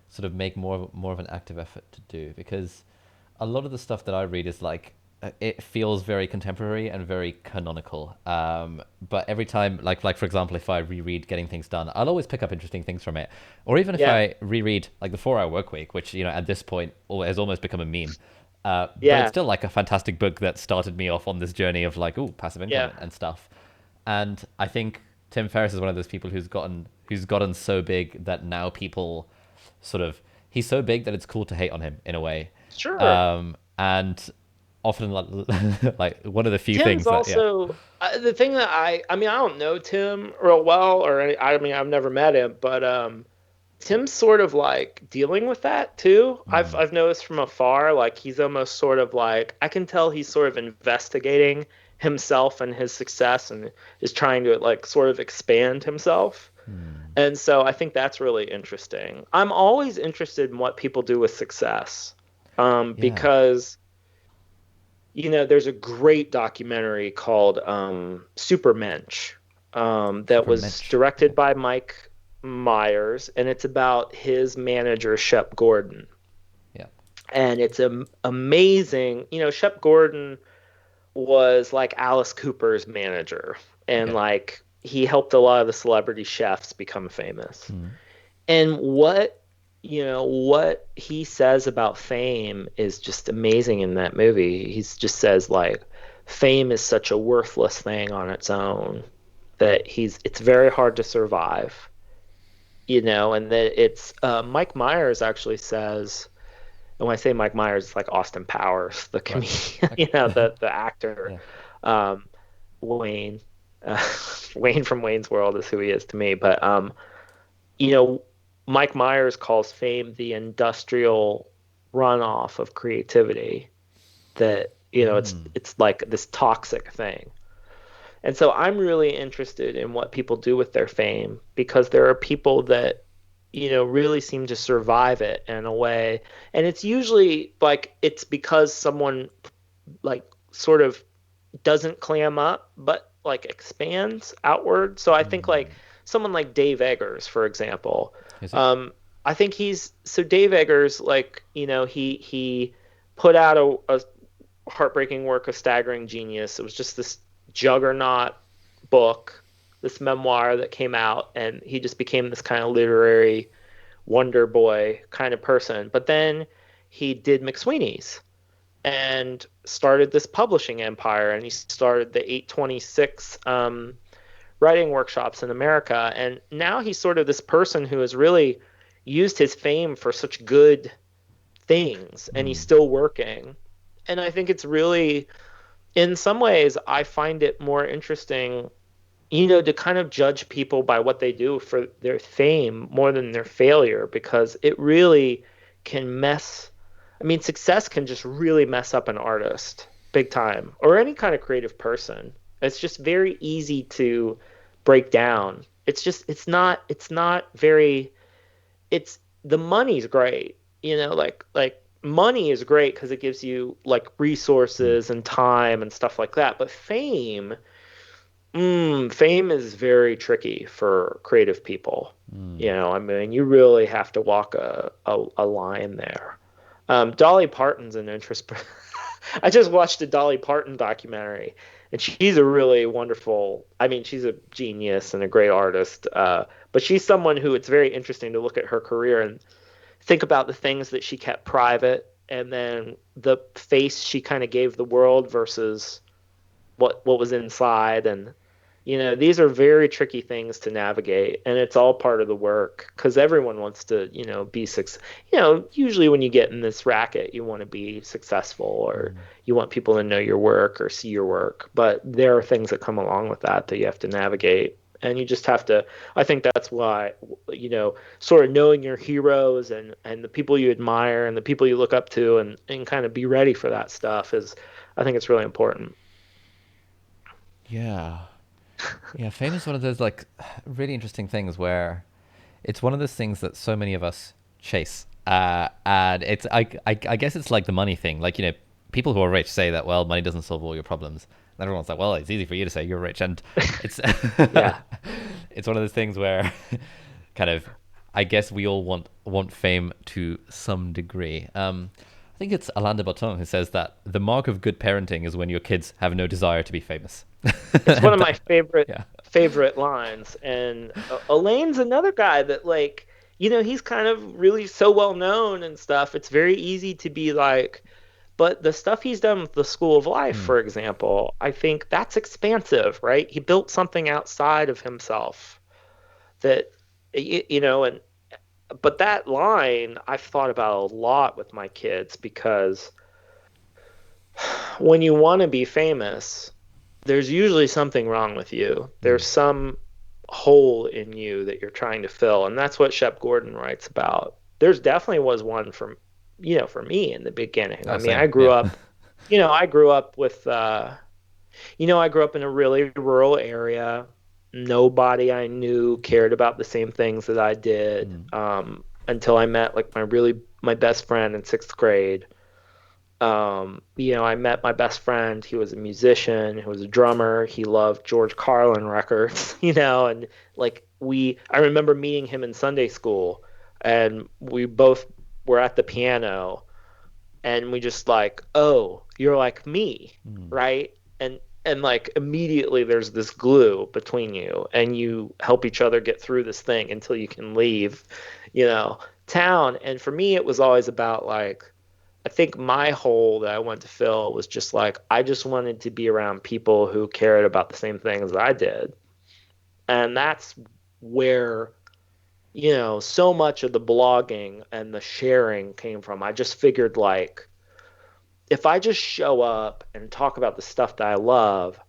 sort of make more of an active effort to do because a lot of the stuff that I read is like it feels very contemporary and very canonical. But every time, like for example, if I reread Getting Things Done, I'll always pick up interesting things from it. Or even if Yeah, I reread like the 4 Hour Work Week, which at this point has almost become a meme. But it's yeah, still like a fantastic book that started me off on this journey of like, oh, passive income yeah. and stuff. And I think Tim Ferriss is one of those people who's gotten so big that now people sort of he's so big that it's cool to hate on him in a way. Sure. And often like one of the few Tim's things that yeah. also the thing that I mean, I don't know Tim real well, I mean, I've never met him, but Tim's sort of like dealing with that too. I've Mm, I've noticed from afar, like he's almost sort of like I can tell he's sort of investigating himself and his success and is trying to like sort of expand himself. mm, And so I think that's really interesting. I'm always interested in what people do with success. yeah. Because there's a great documentary called Supermensch that Super was Mensch. directed Okay. by Mike Myers, and it's about his manager, Shep Gordon. Yeah. And it's amazing. Shep Gordon was like Alice Cooper's manager, and Okay. like he helped a lot of the celebrity chefs become famous. Mm, And what he says about fame is just amazing in that movie. He just says like fame is such a worthless thing on its own that it's very hard to survive. and that it's Mike Myers actually says, and when I say Mike Myers, it's like Austin Powers, the Right. comedian, Okay. the actor. Yeah. Um, Wayne, uh, Wayne from Wayne's World is who he is to me. But you know, Mike Myers calls fame the industrial runoff of creativity. That Mm. it's like this toxic thing. And so I'm really interested in what people do with their fame because there are people that, really seem to survive it in a way. And it's usually like it's because someone like sort of doesn't clam up, but like expands outward. So I think like Mm. someone like Dave Eggers, for example. Is he? Um, I think he's so Dave Eggers, like, he put out a heartbreaking work of staggering genius. It was just this juggernaut book, this memoir that came out, and he just became this kind of literary wonder boy kind of person. But then he did McSweeney's and started this publishing empire, and he started the 826 writing workshops in America. And now he's sort of this person who has really used his fame for such good things, and he's Mm. still working. And I think it's really, in some ways, I find it more interesting, to kind of judge people by what they do for their fame more than their failure, because it really can mess. I mean, success can just really mess up an artist big time or any kind of creative person. It's just very easy to break down. It's not very, it's the money's great, like money is great because it gives you like Mm. resources and time and stuff like that. But fame is very tricky for creative people. Mm. I mean, you really have to walk a line there. Dolly Parton's an interest. I just watched a Dolly Parton documentary, and she's a really wonderful. I mean, she's a genius and a great artist. But she's someone who it's very interesting to look at her career and think about the things that she kept private, and then the face she kind of gave the world versus what was inside. And these are very tricky things to navigate, and it's all part of the work because everyone wants to be usually when you get in this racket you want to be successful, or Mm. you want people to know your work or see your work, but there are things that come along with that you have to navigate. And you just have to, I think that's why, sort of knowing your heroes and the people you admire and the people you look up to, and kind of be ready for that stuff is, I think it's really important. Yeah. Yeah, fame is one of those like really interesting things where it's one of those things that so many of us chase. And it's I guess it's like the money thing. Like, people who are rich say that, well, money doesn't solve all your problems. And everyone's like, well, it's easy for you to say you're rich. And it's Yeah. it's one of those things where kind of I guess we all want fame to some degree. I think it's Alain de Botton who says that the mark of good parenting is when your kids have no desire to be famous. It's one And of my favorite yeah. favorite lines. And Elaine's another guy that, like, he's kind of really so well known and stuff. It's very easy to be like, but the stuff he's done with the School of Life, Mm, for example, I think that's expansive, right? He built something outside of himself that, and but that line I've thought about a lot with my kids, because when you want to be famous, there's usually something wrong with you. mm. There's some hole in you that you're trying to fill, and that's what Shep Gordon writes about. There's definitely was one for me in the beginning. I Oh, mean, same. Yeah. I grew up with I grew up in a really rural area. Nobody I knew cared about the same things that I did, Mm. until I met like my best friend in sixth grade. I met my best friend. He was a musician, he was a drummer, he loved George Carlin records, and like I remember meeting him in Sunday school, and we both were at the piano, and we just like, oh, you're like me, Mm. right? And like immediately there's this glue between you, and you help each other get through this thing until you can leave, you know, town. And for me, it was always about like, I think my hole that I wanted to fill was just like, I just wanted to be around people who cared about the same things I did. And that's where so much of the blogging and the sharing came from. I just figured like if I just show up and talk about the stuff that I love,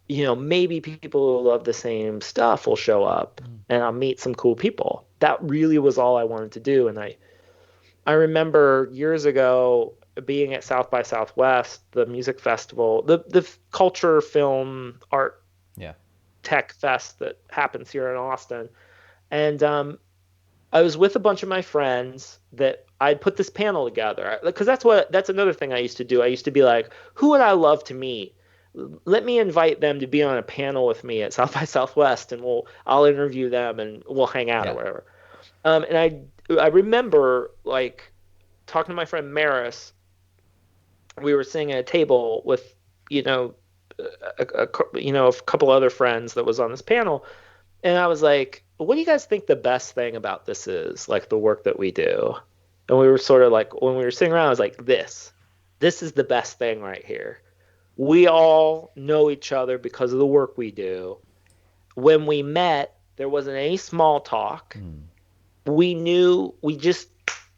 maybe people who love the same stuff will show up Mm. and I'll meet some cool people. That really was all I wanted to do. And I remember years ago being at South by Southwest, the music festival, the culture, film, art, Yeah. tech fest that happens here in Austin. And I was with a bunch of my friends that I'd put this panel together because that's another thing I used to do. I used to be like, who would I love to meet? Let me invite them to be on a panel with me at South by Southwest, and I'll interview them and we'll hang out or Yeah. whatever. And I remember like talking to my friend Maris. We were sitting at a table with you know a couple other friends that was on this panel, and I was like, what do you guys think the best thing about this is? Like the work that we do. And we were sort of like, when we were sitting around, I was like, this is the best thing right here. We all know each other because of the work we do. When we met, there wasn't any small talk. Mm.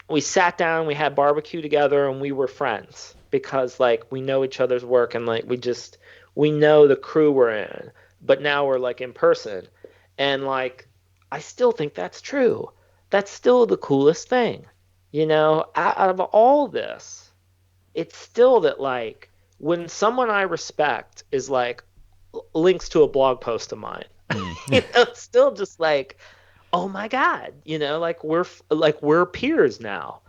We sat down, we had barbecue together, and we were friends because like we know each other's work and like we know the crew we're in. But now we're like in person. And like I still think that's true. That's still the coolest thing. Out of all this, it's still that like when someone I respect is like links to a blog post of mine, Mm. it's still just like, oh my God, like we're peers now.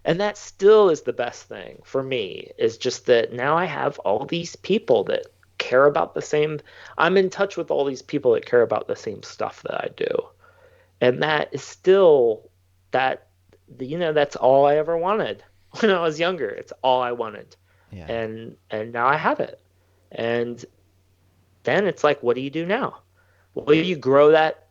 And that still is the best thing for me, is just that now I have all these people that care about the same. I'm in touch with all these people that care about the same stuff that I do. And that is still that, that's all I ever wanted when I was younger. It's all I wanted. Yeah. And now I have it. And then it's like, what do you do now? Well, you grow that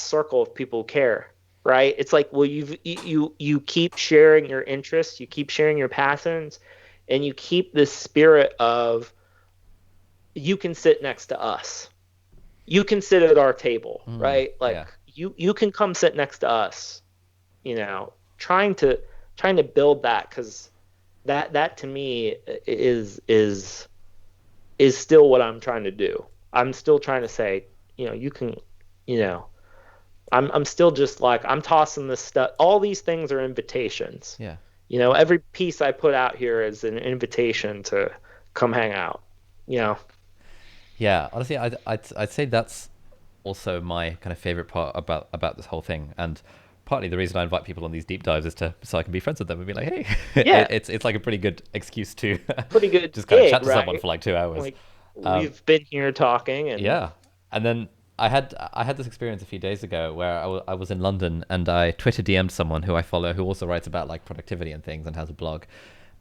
circle of people who care, right? It's like, well, you keep sharing your interests, you keep sharing your passions, and you keep this spirit of you can sit next to us. You can sit at our table, Mm. right? Yeah. Like you can come sit next to us, trying to build that because that to me is still what I'm trying to do. I'm still trying to say, you can, you know, I'm still just like I'm tossing this stuff. All these things are invitations. Yeah. Every piece I put out here is an invitation to come hang out. You know, Yeah. Honestly, I'd say that's also my kind of favorite part about this whole thing, and partly the reason I invite people on these deep dives is to so I can be friends with them and be like, hey, yeah, it's like a pretty good excuse to pretty good just kind of chat gig, to someone right? for like 2 hours. Like Um, we've been here talking, and yeah, and then I had this experience a few days ago where I was in London and I Twitter DM'd someone who I follow who also writes about like productivity and things and has a blog.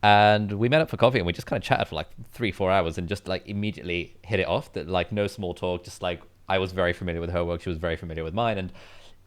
And we met up for coffee and we just kind of chatted for like 3 4 hours and just like immediately hit it off. That like no small talk, just like I was very familiar with her work, she was very familiar with mine, and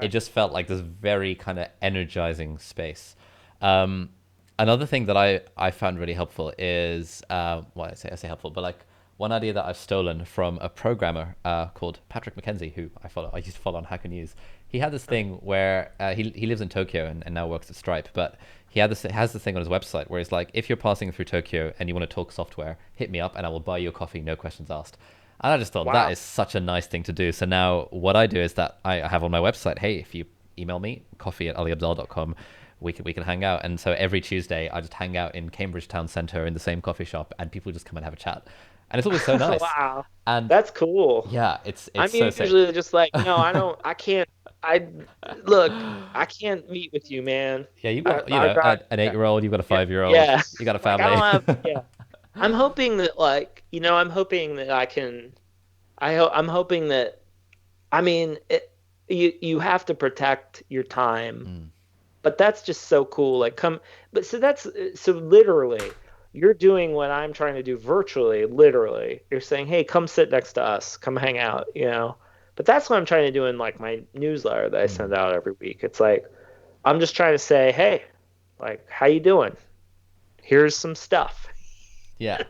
it just felt like this very kind of energizing space. Um, Another thing that I found really helpful is well, I say helpful, but like one idea that I've stolen from a programmer called Patrick McKenzie, who I used to follow on Hacker News. He had this thing where he lives in Tokyo and now works at Stripe, but has this thing on his website where it's like, if you're passing through Tokyo and you want to talk software, hit me up and I will buy you a coffee, no questions asked. And I just thought that wow, is such a nice thing to do. So now what I do is that I have on my website, hey, if you email me, coffee@aliabdal.com, we can hang out. And so every Tuesday I just hang out in Cambridge Town Centre in the same coffee shop and people just come and have a chat. And it's always so nice. wow, And that's cool. yeah, it's I'm so sick. usually just like, no, I can't, I look, I can't meet with you, man. Yeah, you've I, got, I got, an yeah, 8-year-old, you've got a yeah, 5-year-old, yeah. you got a Like I family. don't have, yeah. I'm hoping that, like, I'm hoping that I can. I'm hoping that. I mean, you have to protect your time, Mm, but that's just so cool. Like, but so literally, you're doing what I'm trying to do virtually. Literally, you're saying, hey, come sit next to us, come hang out. But that's what I'm trying to do in like my newsletter that I mm. send out every week. It's like I'm just trying to say, hey, like, how you doing? Here's some stuff. Yeah.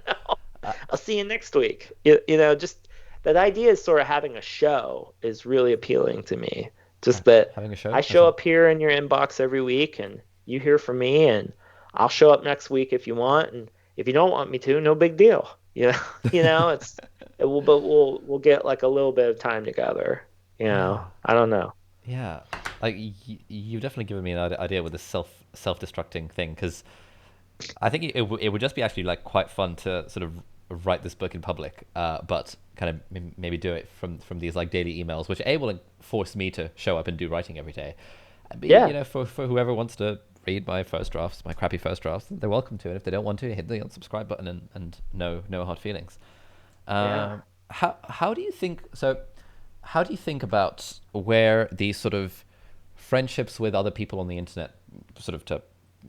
Uh, I'll see you next week. Just that idea is sort of having a show is really appealing to me. Just that Having a show I as show a up here in your inbox every week and you hear from me and I'll show up next week if you want and if you don't want me to, no big deal. But we'll get like a little bit of time together. yeah. I don't know. Yeah, like you've definitely given me an idea with this self-destructing thing, because I think it would just be actually like quite fun to sort of write this book in public, but kind of maybe do it from these like daily emails, which A will like, force me to show up and do writing every day, and B, Yeah, for whoever wants to read my first drafts, my crappy first drafts, they're welcome to, and if they don't want to, hit the unsubscribe button and no hard feelings. yeah. How do you think so? How do you think about where these sort of friendships with other people on the internet, sort of to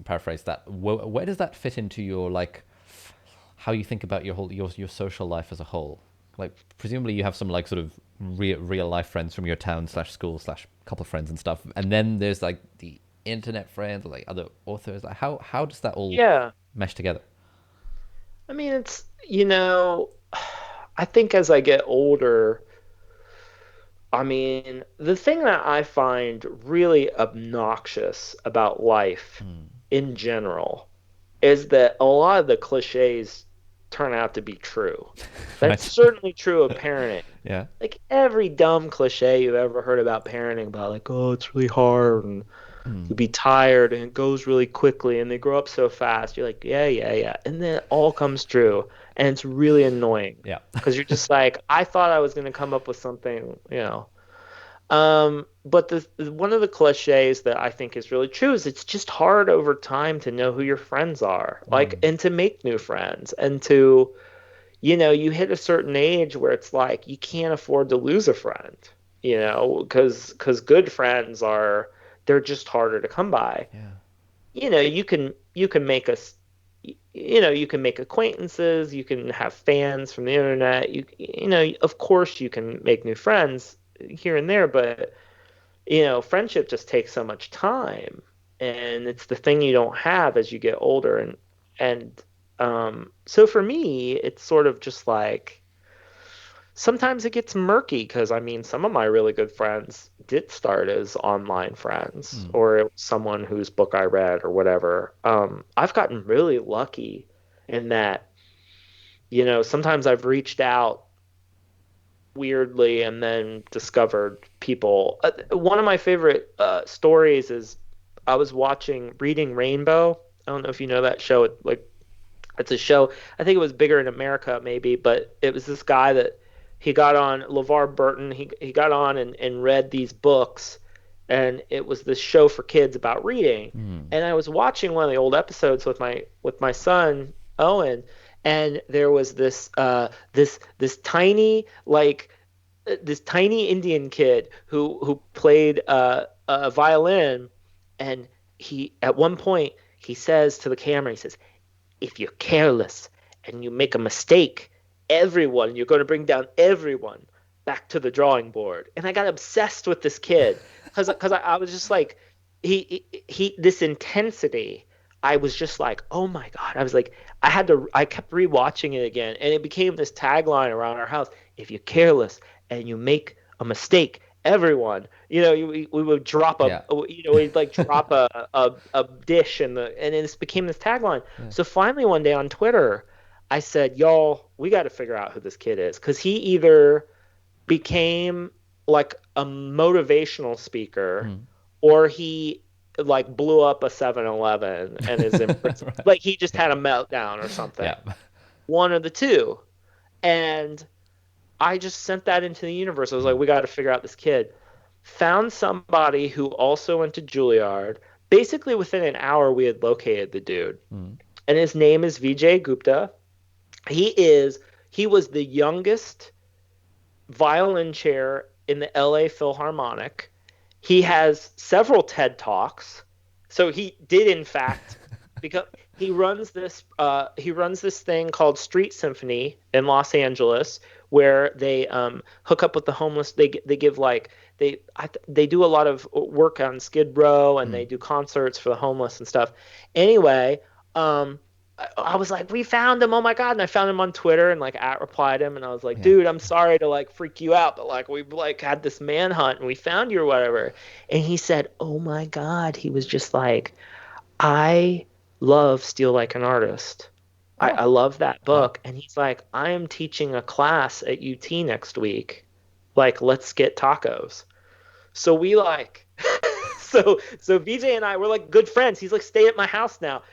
paraphrase that, where does that fit into your like how you think about your whole your social life as a whole? Like presumably you have some like sort of real life friends from your town slash school slash couple of friends and stuff, and then there's like the internet friends or like other authors. Like how does that all Yeah. mesh together? I mean, I think as I get older, I mean, the thing that I find really obnoxious about life Mm. in general is that a lot of the cliches turn out to be true. That's Right. certainly true of parenting. Yeah. Like every dumb cliche you've ever heard about parenting, about like, oh, it's really hard and Mm. you'll be tired and it goes really quickly and they grow up so fast. You're like, yeah, yeah, yeah. And then it all comes true. And it's really annoying Yeah. because you're just like, I thought I was going to come up with something. But one of the cliches that I think is really true is it's just hard over time to know who your friends are, like, Mm. and to make new friends, and you hit a certain age where it's like you can't afford to lose a friend, because good friends they're just harder to come by. Yeah. You can make you can make acquaintances, you can have fans from the internet, of course you can make new friends here and there, but friendship just takes so much time, and it's the thing you don't have as you get older, and so for me, it's sort of just like sometimes it gets murky because I mean, some of my really good friends did start as online friends, Mm. or it was someone whose book I read or whatever. I've gotten really lucky in that, sometimes I've reached out weirdly and then discovered people. One of my favorite stories is I was watching Reading Rainbow. I don't know if you know that show. It's a show. I think it was bigger in America maybe, but it was this guy that he got on LeVar Burton. He got on and read these books, and it was this show for kids about reading. Mm. And I was watching one of the old episodes with my son Owen, and there was this tiny Indian kid who played a violin, and he at one point he says to the camera, he says, "If you're careless and you make a mistake, you're going to bring down everyone back to the drawing board." And I got obsessed with this kid because I was just like, this intensity. I was just like, oh my God. I was like, I kept rewatching it again. And it became this tagline around our house. If you're careless and you make a mistake, everyone, we would drop Yeah. we'd like drop a dish and this became this tagline. Yeah. So finally one day on Twitter, I said, y'all, we got to figure out who this kid is. Because he either became like a motivational speaker Mm. or he like blew up a 7-Eleven and is in prison. Right. Like he just had a meltdown or something. Yeah. One of the two. And I just sent that into the universe. I was Mm. like, we got to figure out this kid. Found somebody who also went to Juilliard. Basically, within an hour, we had located the dude. Mm. And his name is Vijay Gupta. He is he was the youngest violin chair in the LA Philharmonic. He has several TED Talks. So he did in fact because he runs this thing called Street Symphony in Los Angeles where they hook up with the homeless. They give like they do a lot of work on Skid Row and Mm. they do concerts for the homeless and stuff. Anyway, I was like, we found him. Oh my God. And I found him on Twitter and like at replied him. And I was like, Yeah. dude, I'm sorry to like freak you out, but like we like had this manhunt and we found you or whatever. And he said, oh my God. He was just like, I love Steal Like an Artist. I Oh, love that wow. book. And he's like, I am teaching a class at UT next week. Like, let's get tacos. So we like so VJ and I were like good friends. He's like stay at my house now.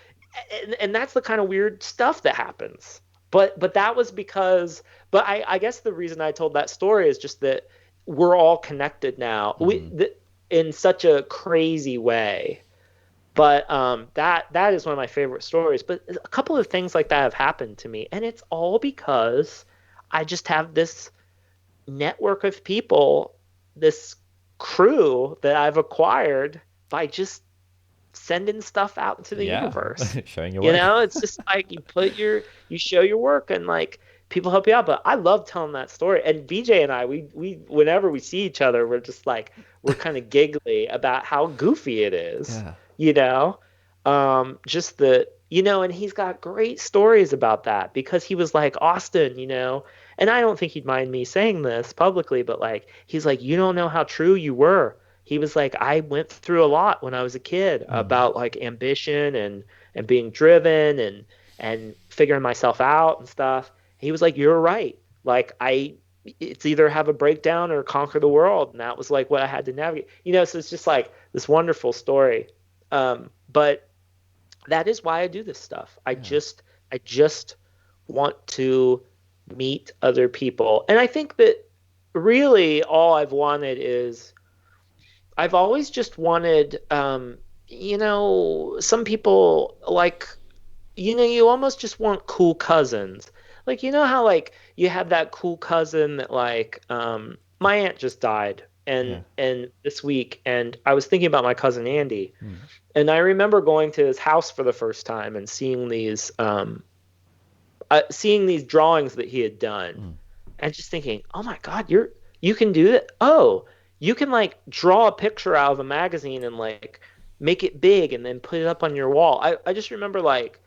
And that's the kind of weird stuff that happens. But that was because but I guess the reason I told that story is just that we're all connected now. Mm. In such a crazy way. But that is one of my favorite stories. But a couple of things like that have happened to me, and it's all because I just have this network of people, this crew that I've acquired by just sending stuff out into the Yeah. universe. Showing your You work. know, it's just like you show your work and like people help you out. But I love telling that story. And VJ and I, we whenever we see each other, we're just like we're kind of giggly about how goofy it is, Yeah. you know? Just the and he's got great stories about that because he was like, Austin, and I don't think he'd mind me saying this publicly, but like he's like, you don't know how true you were. He was like, I went through a lot when I was a kid Mm. about like ambition and being driven and figuring myself out and stuff. He was like, you're right. Like it's either have a breakdown or conquer the world, and that was like what I had to navigate. So it's just like this wonderful story. But that is why I do this stuff. Yeah. I just want to meet other people. And I think that really all I've wanted is I've always just wanted some people like you almost just want cool cousins. Like how like you have that cool cousin that like my aunt just died Yeah. and this week and I was thinking about my cousin Andy. Mm. And I remember going to his house for the first time and seeing these drawings that he had done, Mm. and just thinking, "Oh my God, you can do that! Oh, you can like draw a picture out of a magazine and like make it big and then put it up on your wall." I just remember like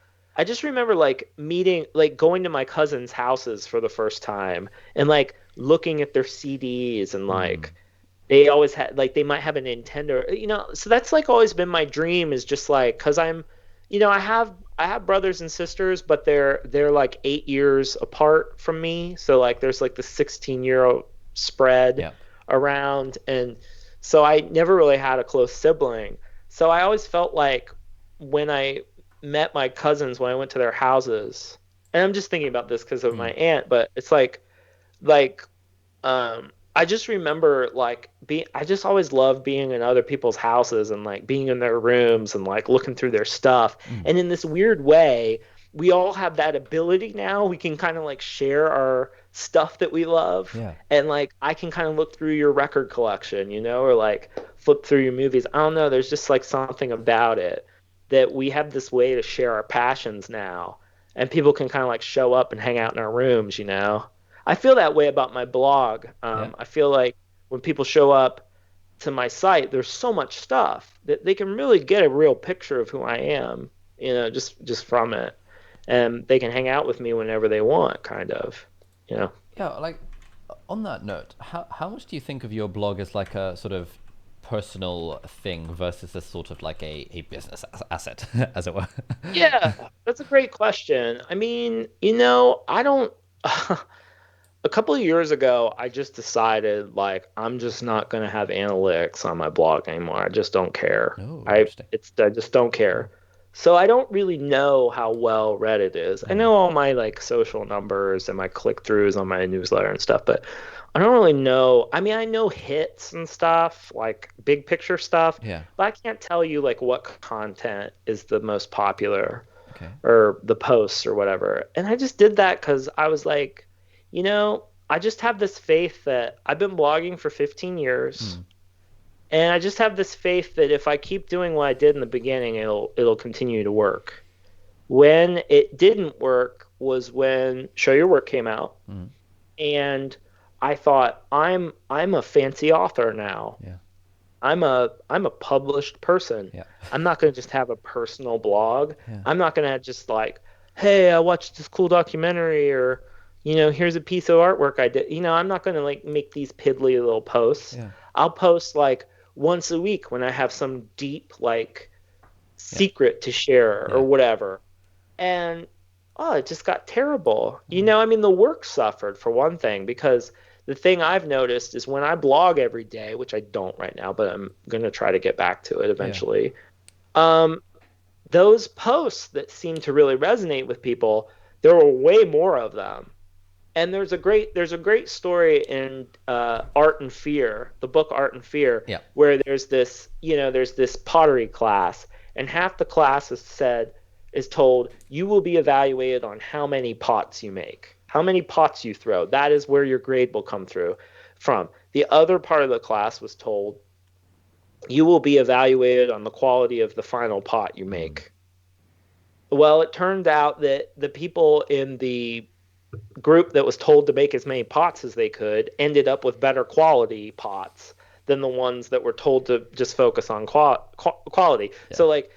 meeting like going to my cousins' houses for the first time and like looking at their CDs and Mm. like they always had like they might have a Nintendo, so that's like always been my dream is just like because I have brothers and sisters, but they're like 8 years apart from me, so like there's like the 16-year spread Yeah. around, and so I never really had a close sibling. So I always felt like when I met my cousins when I went to their houses, and I'm just thinking about this because of Mm. my aunt, but it's like I just remember like being I just always loved being in other people's houses and like being in their rooms and like looking through their stuff. Mm. And in this weird way, we all have that ability now. We can kind of like share our stuff that we love. Yeah. And like I can kind of look through your record collection, or like flip through your movies. I don't know, there's just like something about it that we have this way to share our passions now. And people can kind of like show up and hang out in our rooms. I feel that way about my blog. Yeah. I feel like when people show up to my site, there's so much stuff that they can really get a real picture of who I am, just from it, and they can hang out with me whenever they want, kind of, you know. Yeah. Like on that note, how much do you think of your blog as like a sort of personal thing versus a sort of like a business asset, as it were? Yeah, that's a great question. I mean, I don't. A couple of years ago, I just decided like I'm just not going to have analytics on my blog anymore. I just don't care. Oh, I interesting. it's I just don't care. So I don't really know how well read it is. I Mm. know all my like social numbers and my click-throughs on my newsletter and stuff, but I don't really know. I mean, I know hits and stuff, like big picture stuff, Yeah. but I can't tell you like what content is the most popular Okay. or the posts or whatever. And I just did that because I was like, I just have this faith that I've been blogging for 15 years. Mm. And I just have this faith that if I keep doing what I did in the beginning, it'll continue to work. When it didn't work was when Show Your Work came out, Mm. and I thought I'm a fancy author now. Yeah. I'm a published person. Yeah. I'm not going to just have a personal blog. Yeah. I'm not going to just like hey, I watched this cool documentary, or, here's a piece of artwork I did. I'm not going to like make these piddly little posts. Yeah. I'll post like once a week when I have some deep like Yeah. secret to share or Yeah. whatever. And oh, it just got terrible. Mm. I mean, the work suffered for one thing, because the thing I've noticed is when I blog every day, which I don't right now, but I'm going to try to get back to it Yeah. eventually. Um, those posts that seem to really resonate with people, there were way more of them. And there's a great story in Art and Fear, the book Art and Fear, Yeah. where there's this pottery class, and half the class is told you will be evaluated on how many pots you make, how many pots you throw. That is where your grade will come through from. The other part of the class was told you will be evaluated on the quality of the final pot you Mm. make. Well, it turned out that the people in the group that was told to make as many pots as they could ended up with better quality pots than the ones that were told to just focus on quality. Yeah. So, like,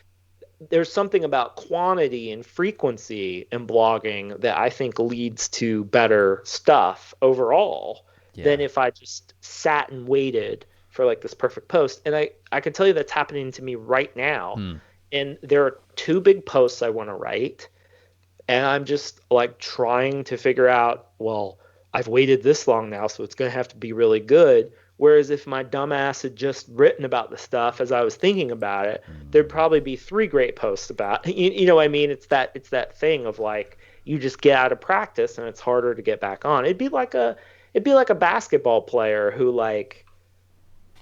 there's something about quantity and frequency in blogging that I think leads to better stuff overall than Yeah. if I just sat and waited for like this perfect post. And I can tell you that's happening to me right now. Hmm. And there are two big posts I want to write, and I'm just like trying to figure out, well, I've waited this long now, so it's going to have to be really good. Whereas if my dumbass had just written about the stuff as I was thinking about it, there'd Mm. probably be three great posts about it. You know what I mean? It's that thing of like you just get out of practice and it's harder to get back on. It'd be like a basketball player who like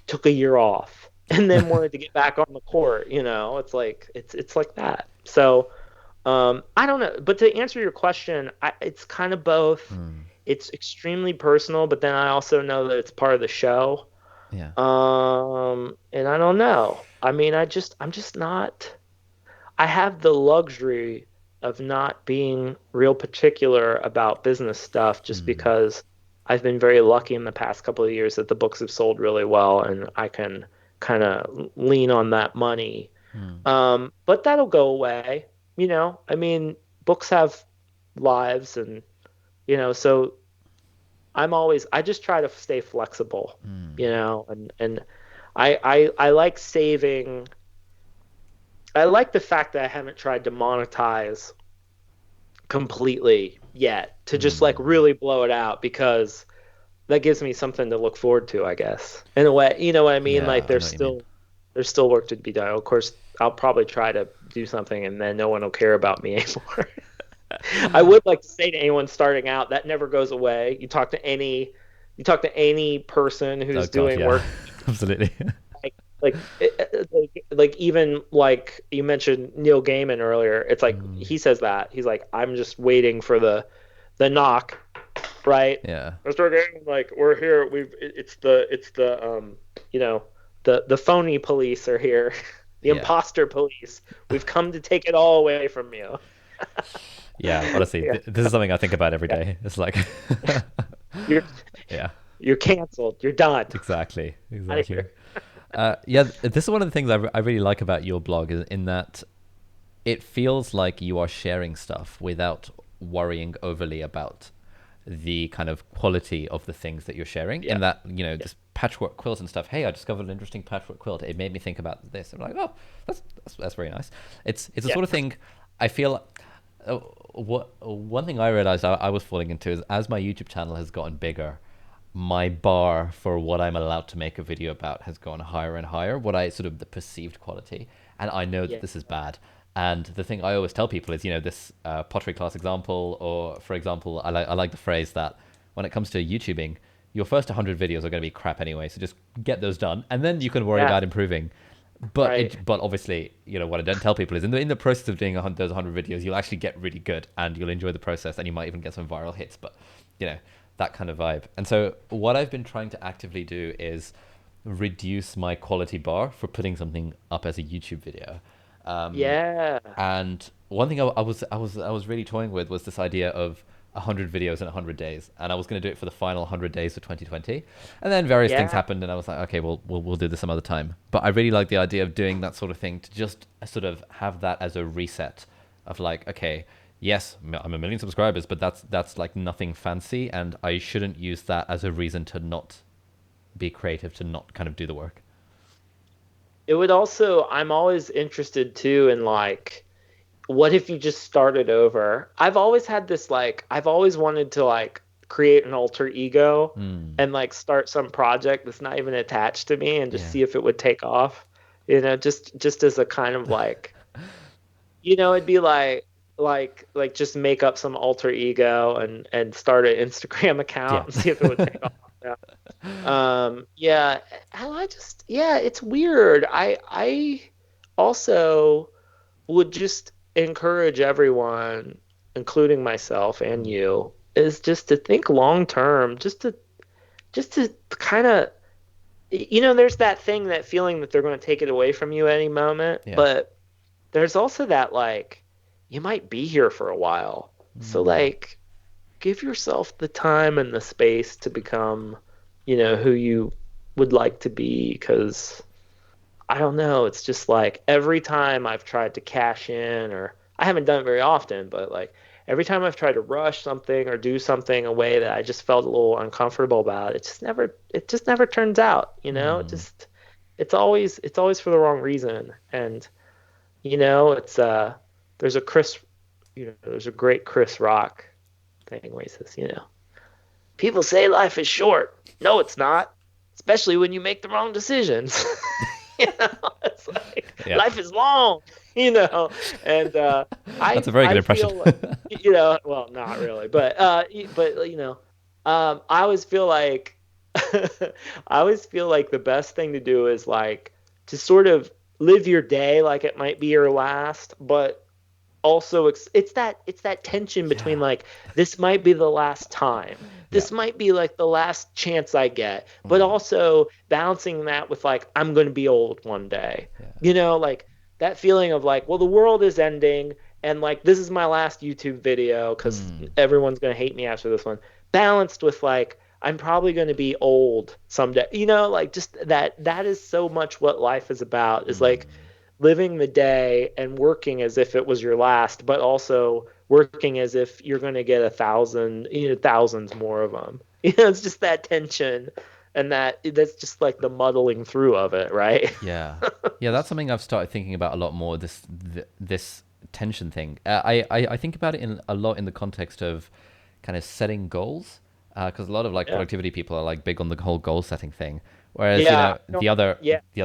took a year off and then wanted to get back on the court, it's like that. So I don't know, but to answer your question, it's kind of both. Mm. It's extremely personal, but then I also know that it's part of the show. Yeah. And I don't know. I mean, I'm just not. I have the luxury of not being real particular about business stuff, just Mm. because I've been very lucky in the past couple of years that the books have sold really well, and I can kind of lean on that money. Mm. But that'll go away. I mean, books have lives, and so I just try to stay flexible, Mm. and I like saving. I like the fact that I haven't tried to monetize completely yet, to just like Mm. really blow it out, because that gives me something to look forward to, I guess. In a way, you know what I mean? Like Yeah, I know there's what you mean. still there's still work to be done. Of course, I'll probably try to do something and then no one will care about me anymore. I would like to say to anyone starting out, that never goes away. You talk to any person Oh who's God, doing yeah, work absolutely. like even like you mentioned Neil Gaiman earlier. It's like Mm. he says that. He's like, I'm just waiting for the knock, right? Yeah. Mr. Gaiman, like we're here. It's the you know the phony police are here. The Yeah. imposter police. We've come to take it all away from you. Yeah, honestly, Yeah, this is something I think about every yeah. day. It's like, You're yeah, you're canceled. You're done. exactly, Out of exactly. here. Yeah, this is one of the things I really like about your blog is in that it feels like you are sharing stuff without worrying overly about the kind of quality of the things that you're sharing. Yeah, In that, yeah, just patchwork quilts and stuff. Hey, I discovered an interesting patchwork quilt. It made me think about this. I'm like, oh, that's very nice. It's the yeah, sort of thing I feel. What one thing I realized I was falling into is as my YouTube channel has gotten bigger, my bar for what I'm allowed to make a video about has gone higher and higher. What I sort of the perceived quality, and I know that yeah, this is bad. And the thing I always tell people is, this pottery class example, or for example, I like the phrase that when it comes to YouTubing, your first 100 videos are going to be crap anyway. So just get those done, and then you can worry yeah. about improving. But Right. but obviously, what I don't tell people is in the process of doing those 100 videos, you'll actually get really good, and you'll enjoy the process, and you might even get some viral hits. But you know that kind of vibe. And so what I've been trying to actively do is reduce my quality bar for putting something up as a YouTube video. Yeah. And one thing I was really toying with was this idea of 100 videos in 100 days, and I was going to do it for the final 100 days of 2020. And then various things Yeah. happened, and I was like, okay, we'll do this some other time. But I really like the idea of doing that sort of thing to just sort of have that as a reset of like, okay, Yes, I'm a million subscribers, but that's like nothing fancy, and I shouldn't use that as a reason to not be creative, to not kind of do the work. It would also, I'm always interested too in like, what if you just started over? I've always had this like, I've always wanted to like create an alter ego Hmm. and like start some project that's not even attached to me and just Yeah. see if it would take off. Just as a kind of like, it'd be like just make up some alter ego and start an Instagram account Yeah. and see if it would take off. Yeah. Yeah, and yeah, it's weird. I also would just encourage everyone, including myself and you, is just to think long term, just to kind of, there's that thing, that feeling that they're going to take it away from you any moment, Yeah. but there's also that like you might be here for a while. So Hmm. like give yourself the time and the space to become, who you would like to be, because I don't know, it's just like every time I've tried to cash in, or I haven't done it very often, but like every time I've tried to rush something or do something a way that I just felt a little uncomfortable about, it just never turns out, Hmm. it's always for the wrong reason. And it's there's a Chris, there's a great Chris Rock thing where he says, people say life is short. No, it's not. Especially when you make the wrong decisions. It's like Yeah. life is long, you know. And That's I a very good I impression. feel like, well, not really, but I always feel like I always feel like the best thing to do is like to sort of live your day like it might be your last, but also it's that tension between Yeah. like this might be the last time, Yeah. this might be like the last chance I get, but Hmm. also balancing that with like I'm going to be old one day, Yeah. like that feeling of like, well, the world is ending and like this is my last YouTube video because Hmm. everyone's going to hate me after this one, balanced with like I'm probably going to be old someday, like just that is so much what life is about, is like Hmm. living the day and working as if it was your last, but also working as if you're going to get a thousand, thousands more of them. It's just that tension, and that's just like the muddling through of it, right? Yeah, yeah, that's something I've started thinking about a lot more. This tension thing. I think about it in a lot in the context of kind of setting goals, because a lot of like Yeah. productivity people are like big on the whole goal setting thing. Whereas Yeah. Yeah. the other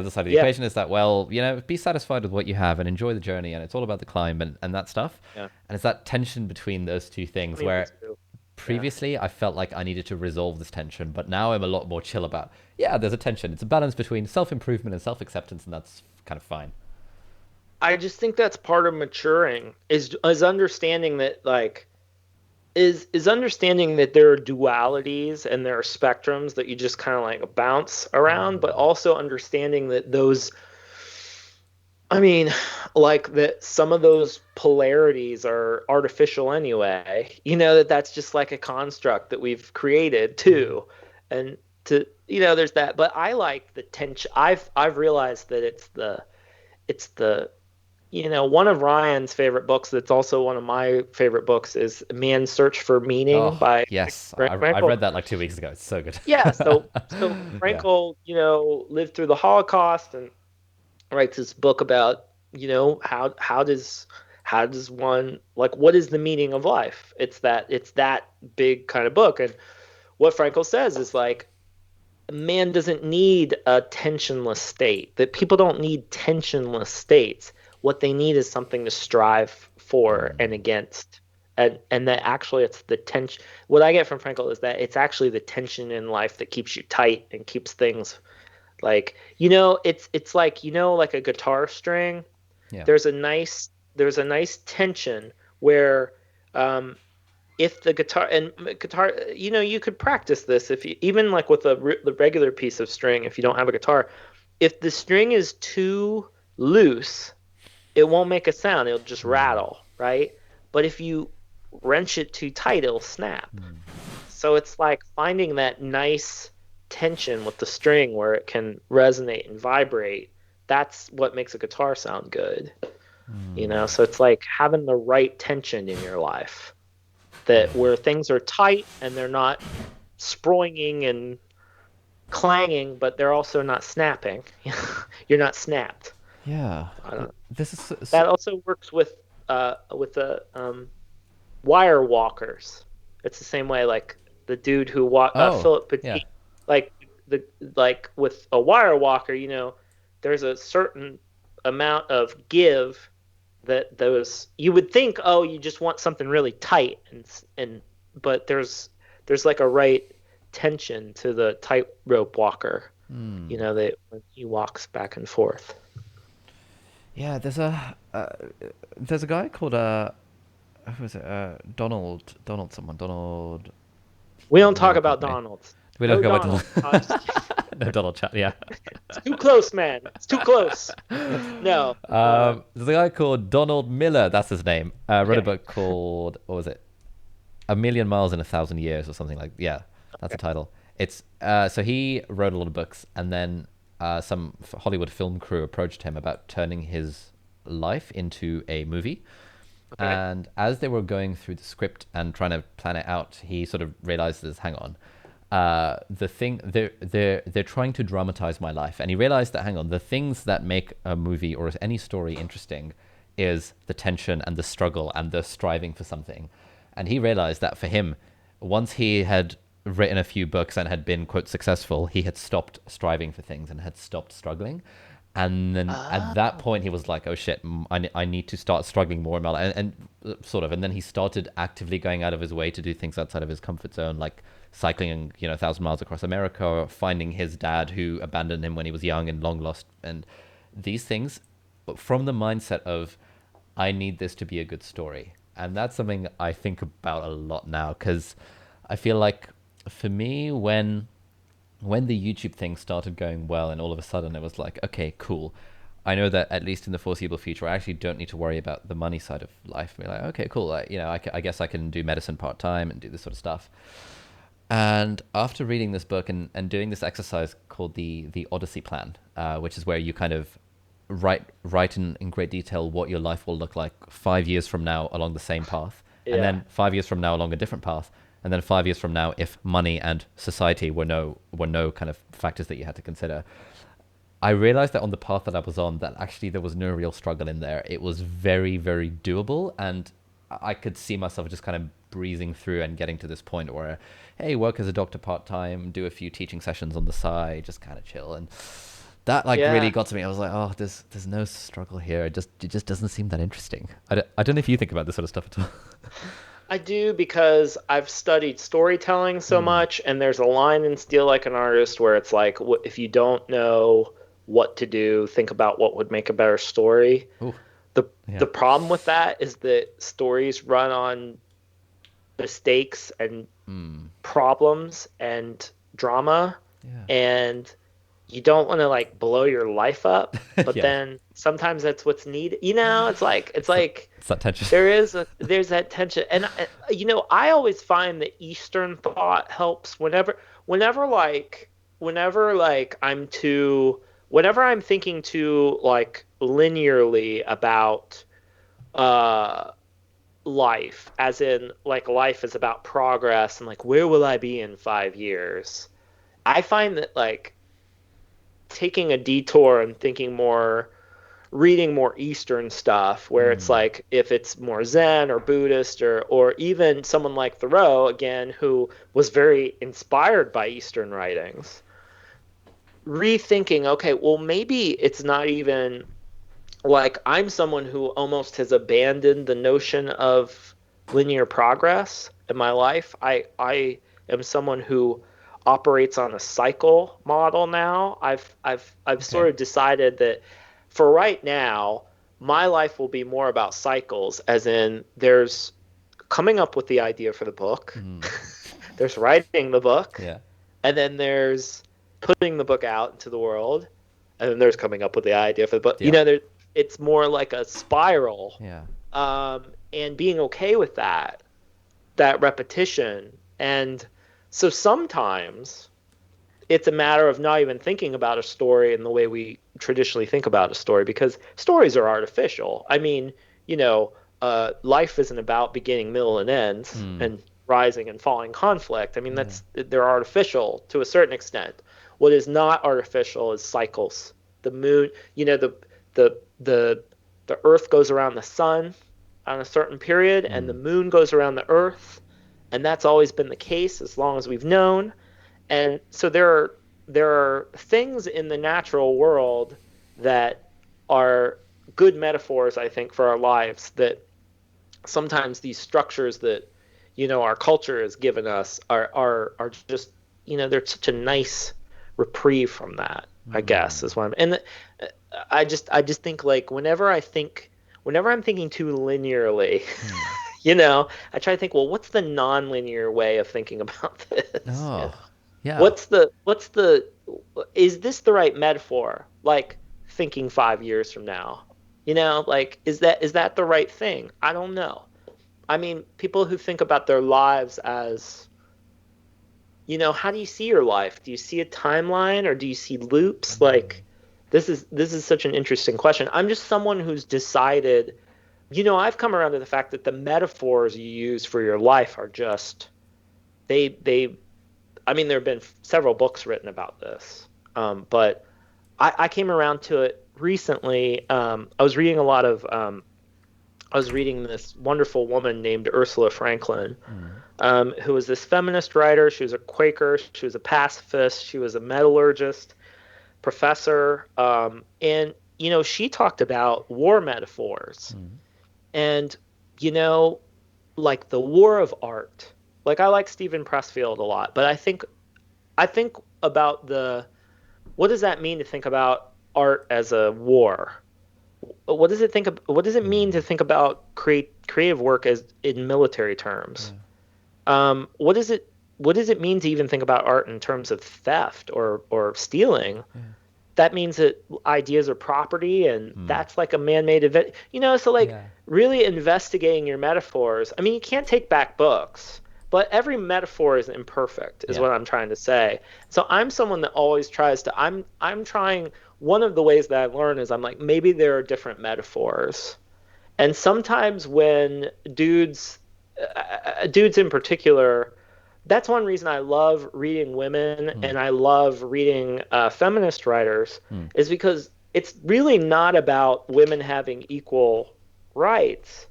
side of the Yeah. equation is that, well, be satisfied with what you have and enjoy the journey, and it's all about the climb and that stuff. Yeah. And it's that tension between those two things Between the where two. Yeah. previously I felt like I needed to resolve this tension, but now I'm a lot more chill about, yeah, there's a tension. It's a balance between self improvement and self acceptance, and that's kind of fine. I just think that's part of maturing, is understanding that like is understanding that there are dualities and there are spectrums that you just kind of like bounce around, but also understanding that those, I mean, like that some of those polarities are artificial anyway. That's just like a construct that we've created too. And there's that. But I like the tension. I've realized that it's the one of Ryan's favorite books that's also one of my favorite books is Man's Search for Meaning Oh, by yes. Frank I Frankl. read that like 2 weeks ago. It's so good. Yeah, so Yeah. Frankl, lived through the Holocaust and writes this book about, how does one, like, what is the meaning of life? It's that big kind of book. And what Frankl says is like man doesn't need a tensionless state, that people don't need tensionless states. What they need is something to strive for and against. And that actually it's the tension. What I get from Frankl is that it's actually the tension in life that keeps you tight and keeps things like, it's like, like a guitar string. Yeah. There's a nice tension where um if the guitar, you could practice this if you, even like with the regular piece of string, if you don't have a guitar, if the string is too loose, it won't make a sound, it'll just rattle, right? But if you wrench it too tight, it'll snap. So it's like finding that nice tension with the string where it can resonate and vibrate. That's what makes a guitar sound good. So it's like having the right tension in your life, that where things are tight and they're not sproinging and clanging, but they're also not snapping. You're not snapped. Yeah. I don't know. This is That also works with the wire walkers. It's the same way, like the dude who oh, Philip yeah. Petit, like like with a wire walker, there's a certain amount of give that those you would think, oh, you just want something really tight, and but there's like a right tension to the tightrope walker, that when he walks back and forth. Yeah, there's a guy called who is it? Donald someone. Donald We don't talk whatever about company. Donalds. We don't No go about Donald. Donald. I'm just kidding. No, Donald Chat, yeah. It's too close, man. It's too close. No. There's a guy called Donald Miller, that's his name. Wrote a Okay. book called, what was it? A Million Miles in a Thousand Years or something like, yeah, that's the Okay. title. It's so he wrote a lot of books, and then some Hollywood film crew approached him about turning his life into a movie. Okay. And as they were going through the script and trying to plan it out, he sort of realized this. Hang on, the thing they're trying to dramatize my life, and he realized that hang on, the things that make a movie or any story interesting is the tension and the struggle and the striving for something. And he realized that for him, once he had written a few books and had been quote successful, he had stopped striving for things and had stopped struggling. And then at that Oh. point, he was like, "Oh shit, I need to start struggling more in my life," and sort of. And then he started actively going out of his way to do things outside of his comfort zone, like cycling, 1,000 miles across America, or finding his dad who abandoned him when he was young and long lost, and these things, from the mindset of, "I need this to be a good story," and that's something I think about a lot now because I feel like for me when the YouTube thing started going well, and all of a sudden it was like, okay, cool. I know that at least in the foreseeable future, I actually don't need to worry about the money side of life. Be like, okay, cool. I guess I can do medicine part time and do this sort of stuff. And after reading this book and doing this exercise called the Odyssey Plan, which is where you kind of write in great detail what your life will look like 5 years from now along the same path, and Yeah. then 5 years from now along a different path, and then 5 years from now if money and society were no kind of factors that you had to consider. I realized that on the path that I was on, that actually there was no real struggle in there. It was very, very doable, and I could see myself just kind of breezing through and getting to this point where, hey, work as a doctor part time, do a few teaching sessions on the side, just kind of chill, and that like really Yeah. got to me. I was like, oh, there's no struggle here. It just doesn't seem that interesting. I don't know if you think about this sort of stuff at all. I do, because I've studied storytelling so Mm. much, and there's a line in Steal Like an Artist where it's like, if you don't know what to do, think about what would make a better story. Oh, The yeah, the problem with that is that stories run on mistakes and mm. problems and drama, Yeah, and you don't want to like blow your life up, but yeah. then sometimes that's what's needed. It's It's that like it's that tension. there's that tension. And I always find that Eastern thought helps whenever like whenever I'm thinking too like linearly about uh life, as in like life is about progress and like where will I be in 5 years. I find that like taking a detour and reading more Eastern stuff, where it's Mm. like if it's more Zen or Buddhist, or even someone like Thoreau again, who was very inspired by Eastern writings, rethinking, okay, well, maybe it's not even like I'm someone who almost has abandoned the notion of linear progress in my life. I am someone who operates on a cycle model now. I've sort Okay. of decided that for right now, my life will be more about cycles, as in there's coming up with the idea for the book, Mm. there's writing the book, Yeah. and then there's putting the book out into the world, and then there's coming up with the idea for the book. Yeah. It's more like a spiral, Yeah. and being okay with that repetition. And so sometimes it's a matter of not even thinking about a story in the way we traditionally think about a story because stories are artificial. I mean, you know, life isn't about beginning, middle, and ends Mm, and rising and falling conflict. I mean, yeah. they're artificial to a certain extent. What is not artificial is cycles. The moon, the the the Earth goes around the sun on a certain period, and the Mm, moon goes around the Earth, and that's always been the case as long as we've known. And so there are things in the natural world that are good metaphors, I think, for our lives that sometimes these structures that our culture has given us are just they're such a nice reprieve from that, I guess, mm, is what I'm and I just think like whenever I'm thinking too linearly, mm. I try to think, well, what's the non-linear way of thinking about this? Oh, yeah. What's the is this the right metaphor? Like thinking 5 years from now, like is that the right thing? I don't know. I mean, people who think about their lives as, how do you see your life? Do you see a timeline or do you see loops? Mm, Like, this is such an interesting question. I'm just someone who's decided, I've come around to the fact that the metaphors you use for your life are just they I mean, there have been several books written about this. But I came around to it recently. I was reading this wonderful woman named Ursula Franklin, mm, who was this feminist writer. She was a Quaker. She was a pacifist. She was a metallurgist, professor. And, she talked about war metaphors mm, and, you know, like the war of art. Like I like Stephen Pressfield a lot, but I think about what does that mean to think about art as a war? What does it mean to mm. think about creative work as in military terms? Yeah, What does it mean to even think about art in terms of theft or stealing? yeah. That means that ideas are property and Mm, that's like a man-made event. So like yeah, really investigating your metaphors. I mean, you can't take back books, but every metaphor is imperfect, is yeah. what I'm trying to say. So I'm someone that always tries to I'm trying one of the ways that I learn is I'm like maybe there are different metaphors. And sometimes when dudes in particular, that's one reason I love reading women Mm, and I love reading feminist writers, mm, is because it's really not about women having equal rights.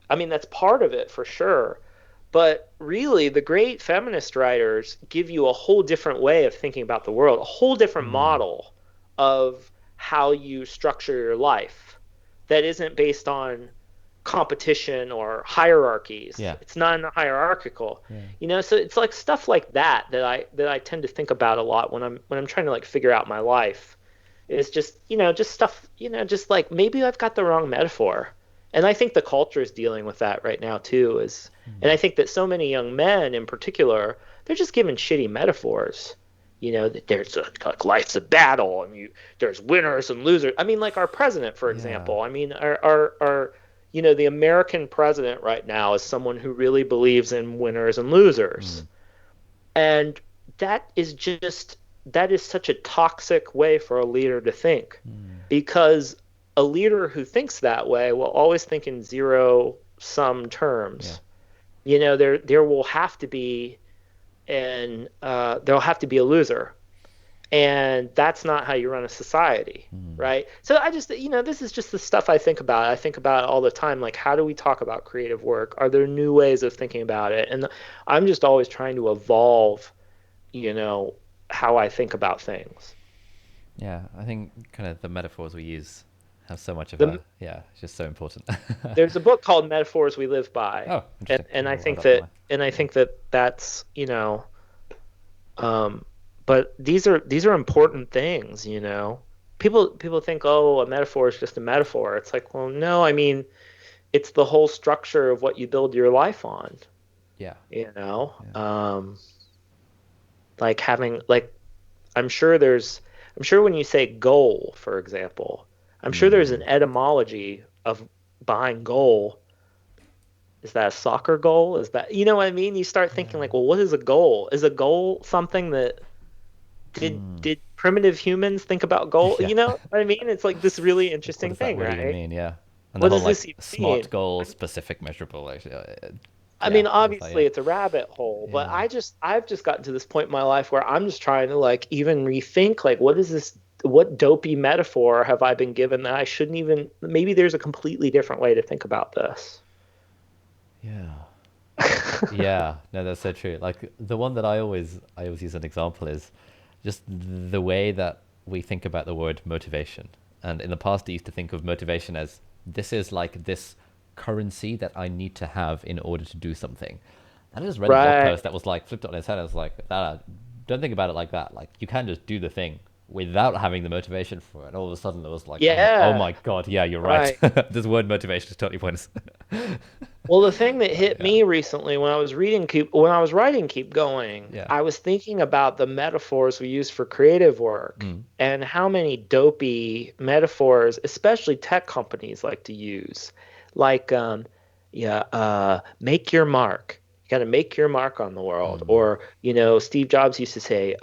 I mean, that's part of it for sure. But really, the great feminist writers give you a whole different way of thinking about the world, a whole different mm. model of how you structure your life that isn't based on competition or hierarchies. Yeah, It's not hierarchical. yeah. So it's like stuff like that I tend to think about a lot when I'm trying to like figure out my life. It's just stuff, just like maybe I've got the wrong metaphor. And I think the culture is dealing with that right now too, and I Mm, think that so many young men in particular, they're just given shitty metaphors. That like life's a battle and there's winners and losers. I mean, like our president, for yeah. example. I mean, the American president right now is someone who really believes in winners and losers. Mm, And that is such a toxic way for a leader to think, mm, because a leader who thinks that way will always think in zero sum yeah. terms. There will have to be there'll have to be a loser, and that's not how you run a society, Mm, right? So this is just the stuff I think about. I think about it all the time, like how do we talk about creative work? Are there new ways of thinking about it? And I'm just always trying to evolve, you know, how I think about things. yeah. I think kind of the metaphors we use have so much of The, a yeah. It's just so important. there's a book called Metaphors We Live By, Oh, and, interesting. and I I'll add think that to that my and I reading. think that that's um, but these are important things. People think, oh, a metaphor is just a metaphor. It's like, well, no, I mean, it's the whole structure of what you build your life on. Yeah, You know, yeah. like having like I'm sure when you say goal, for example, I'm sure there's Mm, an etymology of buying goal. Is that a soccer goal? Is that, what I mean? You start thinking yeah. like, well, what is a goal? Is a goal something Hmm. did primitive humans think about goal? Yeah. You know what I mean? It's like this really Like, what interesting does that thing, word even right? mean? Yeah. And the What whole does this like even smart mean? goal, specific measurable. Like, I yeah, mean, what is that? obviously Yeah. it's a rabbit hole, but Yeah. I've just gotten to this point in my life where I'm just trying to like even rethink like what is this, what dopey metaphor have I been given that I shouldn't even, maybe there's a completely different way to think about this. Yeah. Yeah, no, that's so true. Like the one that I always use an example is just the way that we think about the word motivation. And in the past, I used to think of motivation as this is like this currency that I need to have in order to do something. And I just read a blog Right. post that was like flipped it on its head. I was like, don't think about it like that. Like you can just do the thing without having the motivation for it. And all of a sudden, it was like, oh Yeah. my God, yeah, you're right. Right. This word motivation is totally pointless. Well, the thing that hit Yeah, me recently when I was when I was writing Keep Going, yeah. I was thinking about the metaphors we use for creative work Mm, and how many dopey metaphors, especially tech companies like to use. Like, yeah, make your mark. You got to make your mark on the world. mm. Or, Steve Jobs used to say,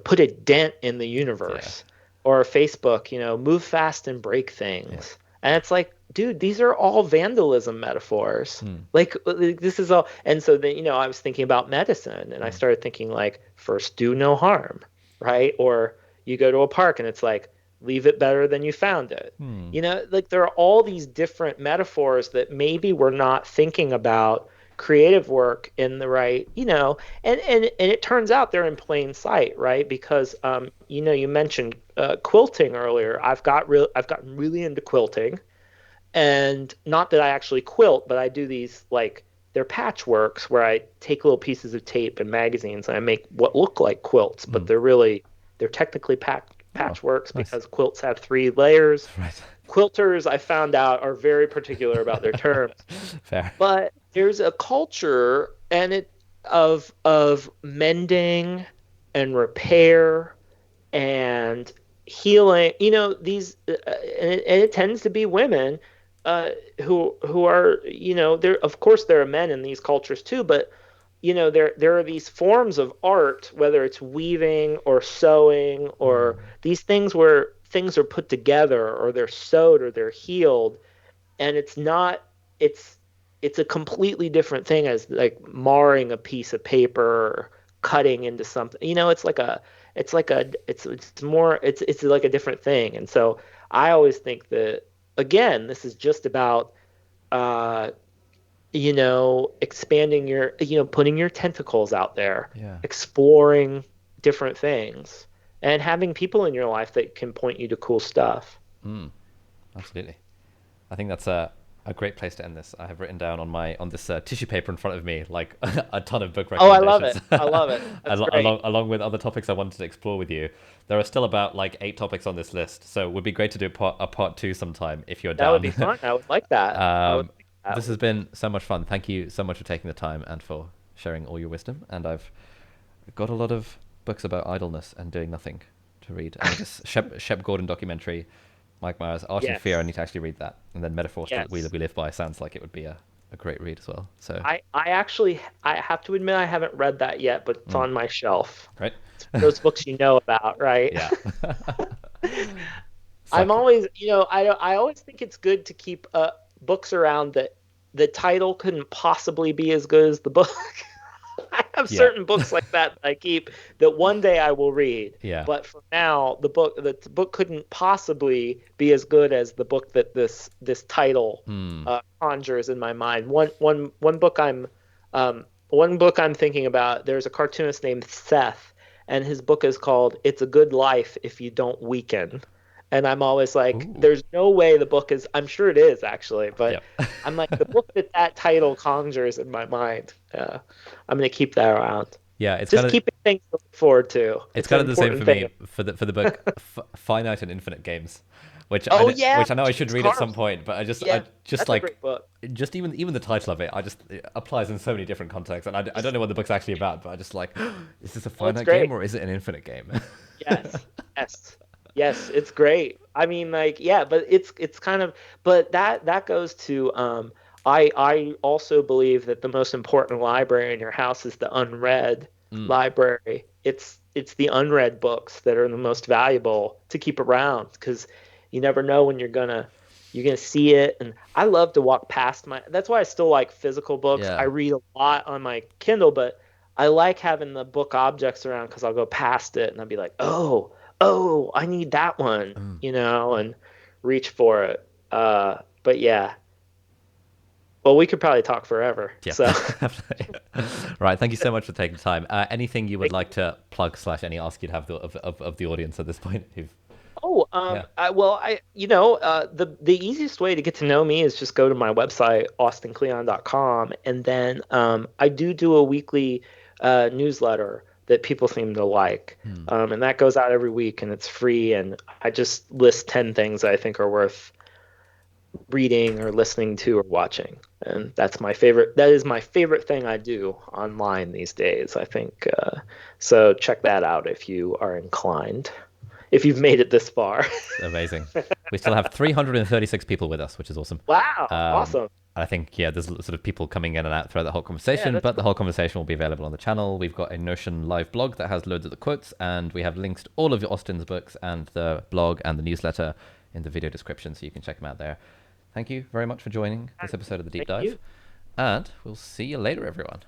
put a dent in the Yeah, universe. Or Facebook, move fast and break yeah. things. And it's like, dude, these are all vandalism metaphors. Mm, Like this is all. And so then, I was thinking about medicine and I mm, started thinking like, first do no harm, right? Or you go to a park and it's like, leave it better than you found it. mm. Like there are all these different metaphors that maybe we're not thinking about creative work in the right, and it turns out they're in plain sight, right? Because you mentioned quilting earlier. I've gotten really into quilting, and not that I actually quilt, but I do these like they're patchworks where I take little pieces of tape and magazines and I make what look like quilts, but Mm. they're technically Oh, patchworks nice. because quilts have three layers. Right. Quilters, I found out, are very particular about their terms, Fair. but there's a culture and it of mending and repair and healing. These and it tends to be women uh, who are, there. Of course, there are men in these cultures too, but there are these forms of art, whether it's weaving or sewing or Mm. these things where things are put together or they're sewed or they're healed, and it's not it's it's a completely different thing as like marring a piece of paper or cutting into something. It's more it's like a different thing. And so I always think that, again, this is just about uh expanding your, putting your tentacles out there, Yeah. exploring different things, and having people in your life that can point you to cool stuff. Mm. Absolutely. I think that's a great place to end this. I have written down on this tissue paper in front of me like a ton of book Oh, I love recommendations, it. I love it. That's great. along with other topics I wanted to explore with you. There are still about like 8 topics on this list, so it would be great to do a part two sometime if you're That would down. be fun. I would like that. I would um, like that. this has been so much fun. Thank you so much for taking the time and for sharing all your wisdom. And I've got a lot of books about idleness and doing nothing to read. And this Shep Gordon documentary, Mike Myers, Art and Fear. I Yes. need to actually read that. And then Metaphors that we Yes. live by sounds like it would be a great read as well. So, I have to admit I haven't read that yet, but it's mm, on my shelf. great. It's those books you know about, right? Yeah. It's I'm like, always, I always think it's good to keep books around that the title couldn't possibly be as good as the book. I have yeah, certain books like that I keep that one day I will read, yeah. but for now, the book couldn't possibly be as good as the book that this title Hmm. conjures in my mind. One book I'm thinking about. There's a cartoonist named Seth, and his book is called "It's a Good Life If You Don't Weaken." And I'm always like, Ooh. there's no way the book is. I'm sure it is actually, but Yep. I'm like the book that title conjures in my mind. I'm gonna keep that around. Yeah, Just keeping things to look forward to. it's It's an kind of the same important for thing. me for the book Finite and Infinite Games, Oh yeah, which I know I should James read at some Carps. point, but I Yeah, just that's a like great book. just even the title of it, it applies in so many different contexts, and I don't know what the book's actually about, but I just like, is this a Oh, it's finite game great. or is it an infinite game? Yes, yes, yes. It's great. I mean, like, yeah, but it's kind of, but that goes to I also believe that the most important library in your house is the unread Mm, library. it's the unread books that are the most valuable to keep around because you never know when you're gonna see it. And I love to walk past my. That's why I still like physical books. I Yeah. read a lot on my Kindle, but I like having the book objects around because I'll go past it and I'll be like, oh, I need that one, and reach for it. But yeah, well, we could probably talk forever. Yeah, So definitely. Right. Thank you so much for taking the time. Anything you would thank like you. to plug slash any ask you'd have of the audience at this point? Oh, Yeah. the easiest way to get to know me is just go to my website, austinkleon.com, and then I do a weekly newsletter that people seem to like, Hmm. and that goes out every week, and it's free, and I just list 10 things I think are worth reading or listening to or watching, and that's my favorite. That is my favorite thing I do online these days, I think. So check that out if you are inclined, if you've made it this far. Amazing. We still have 336 people with us, which is awesome. Wow, Um, awesome. I think, yeah, there's sort of people coming in and out throughout the whole Yeah, conversation, that's but the cool. whole conversation will be available on the channel. We've got a Notion live blog that has loads of the quotes, and we have links to all of Austin's books and the blog and the newsletter in the video description, so you can check them out there. Thank you very much for joining this episode of the Deep Thank Dive, you. and we'll see you later, everyone.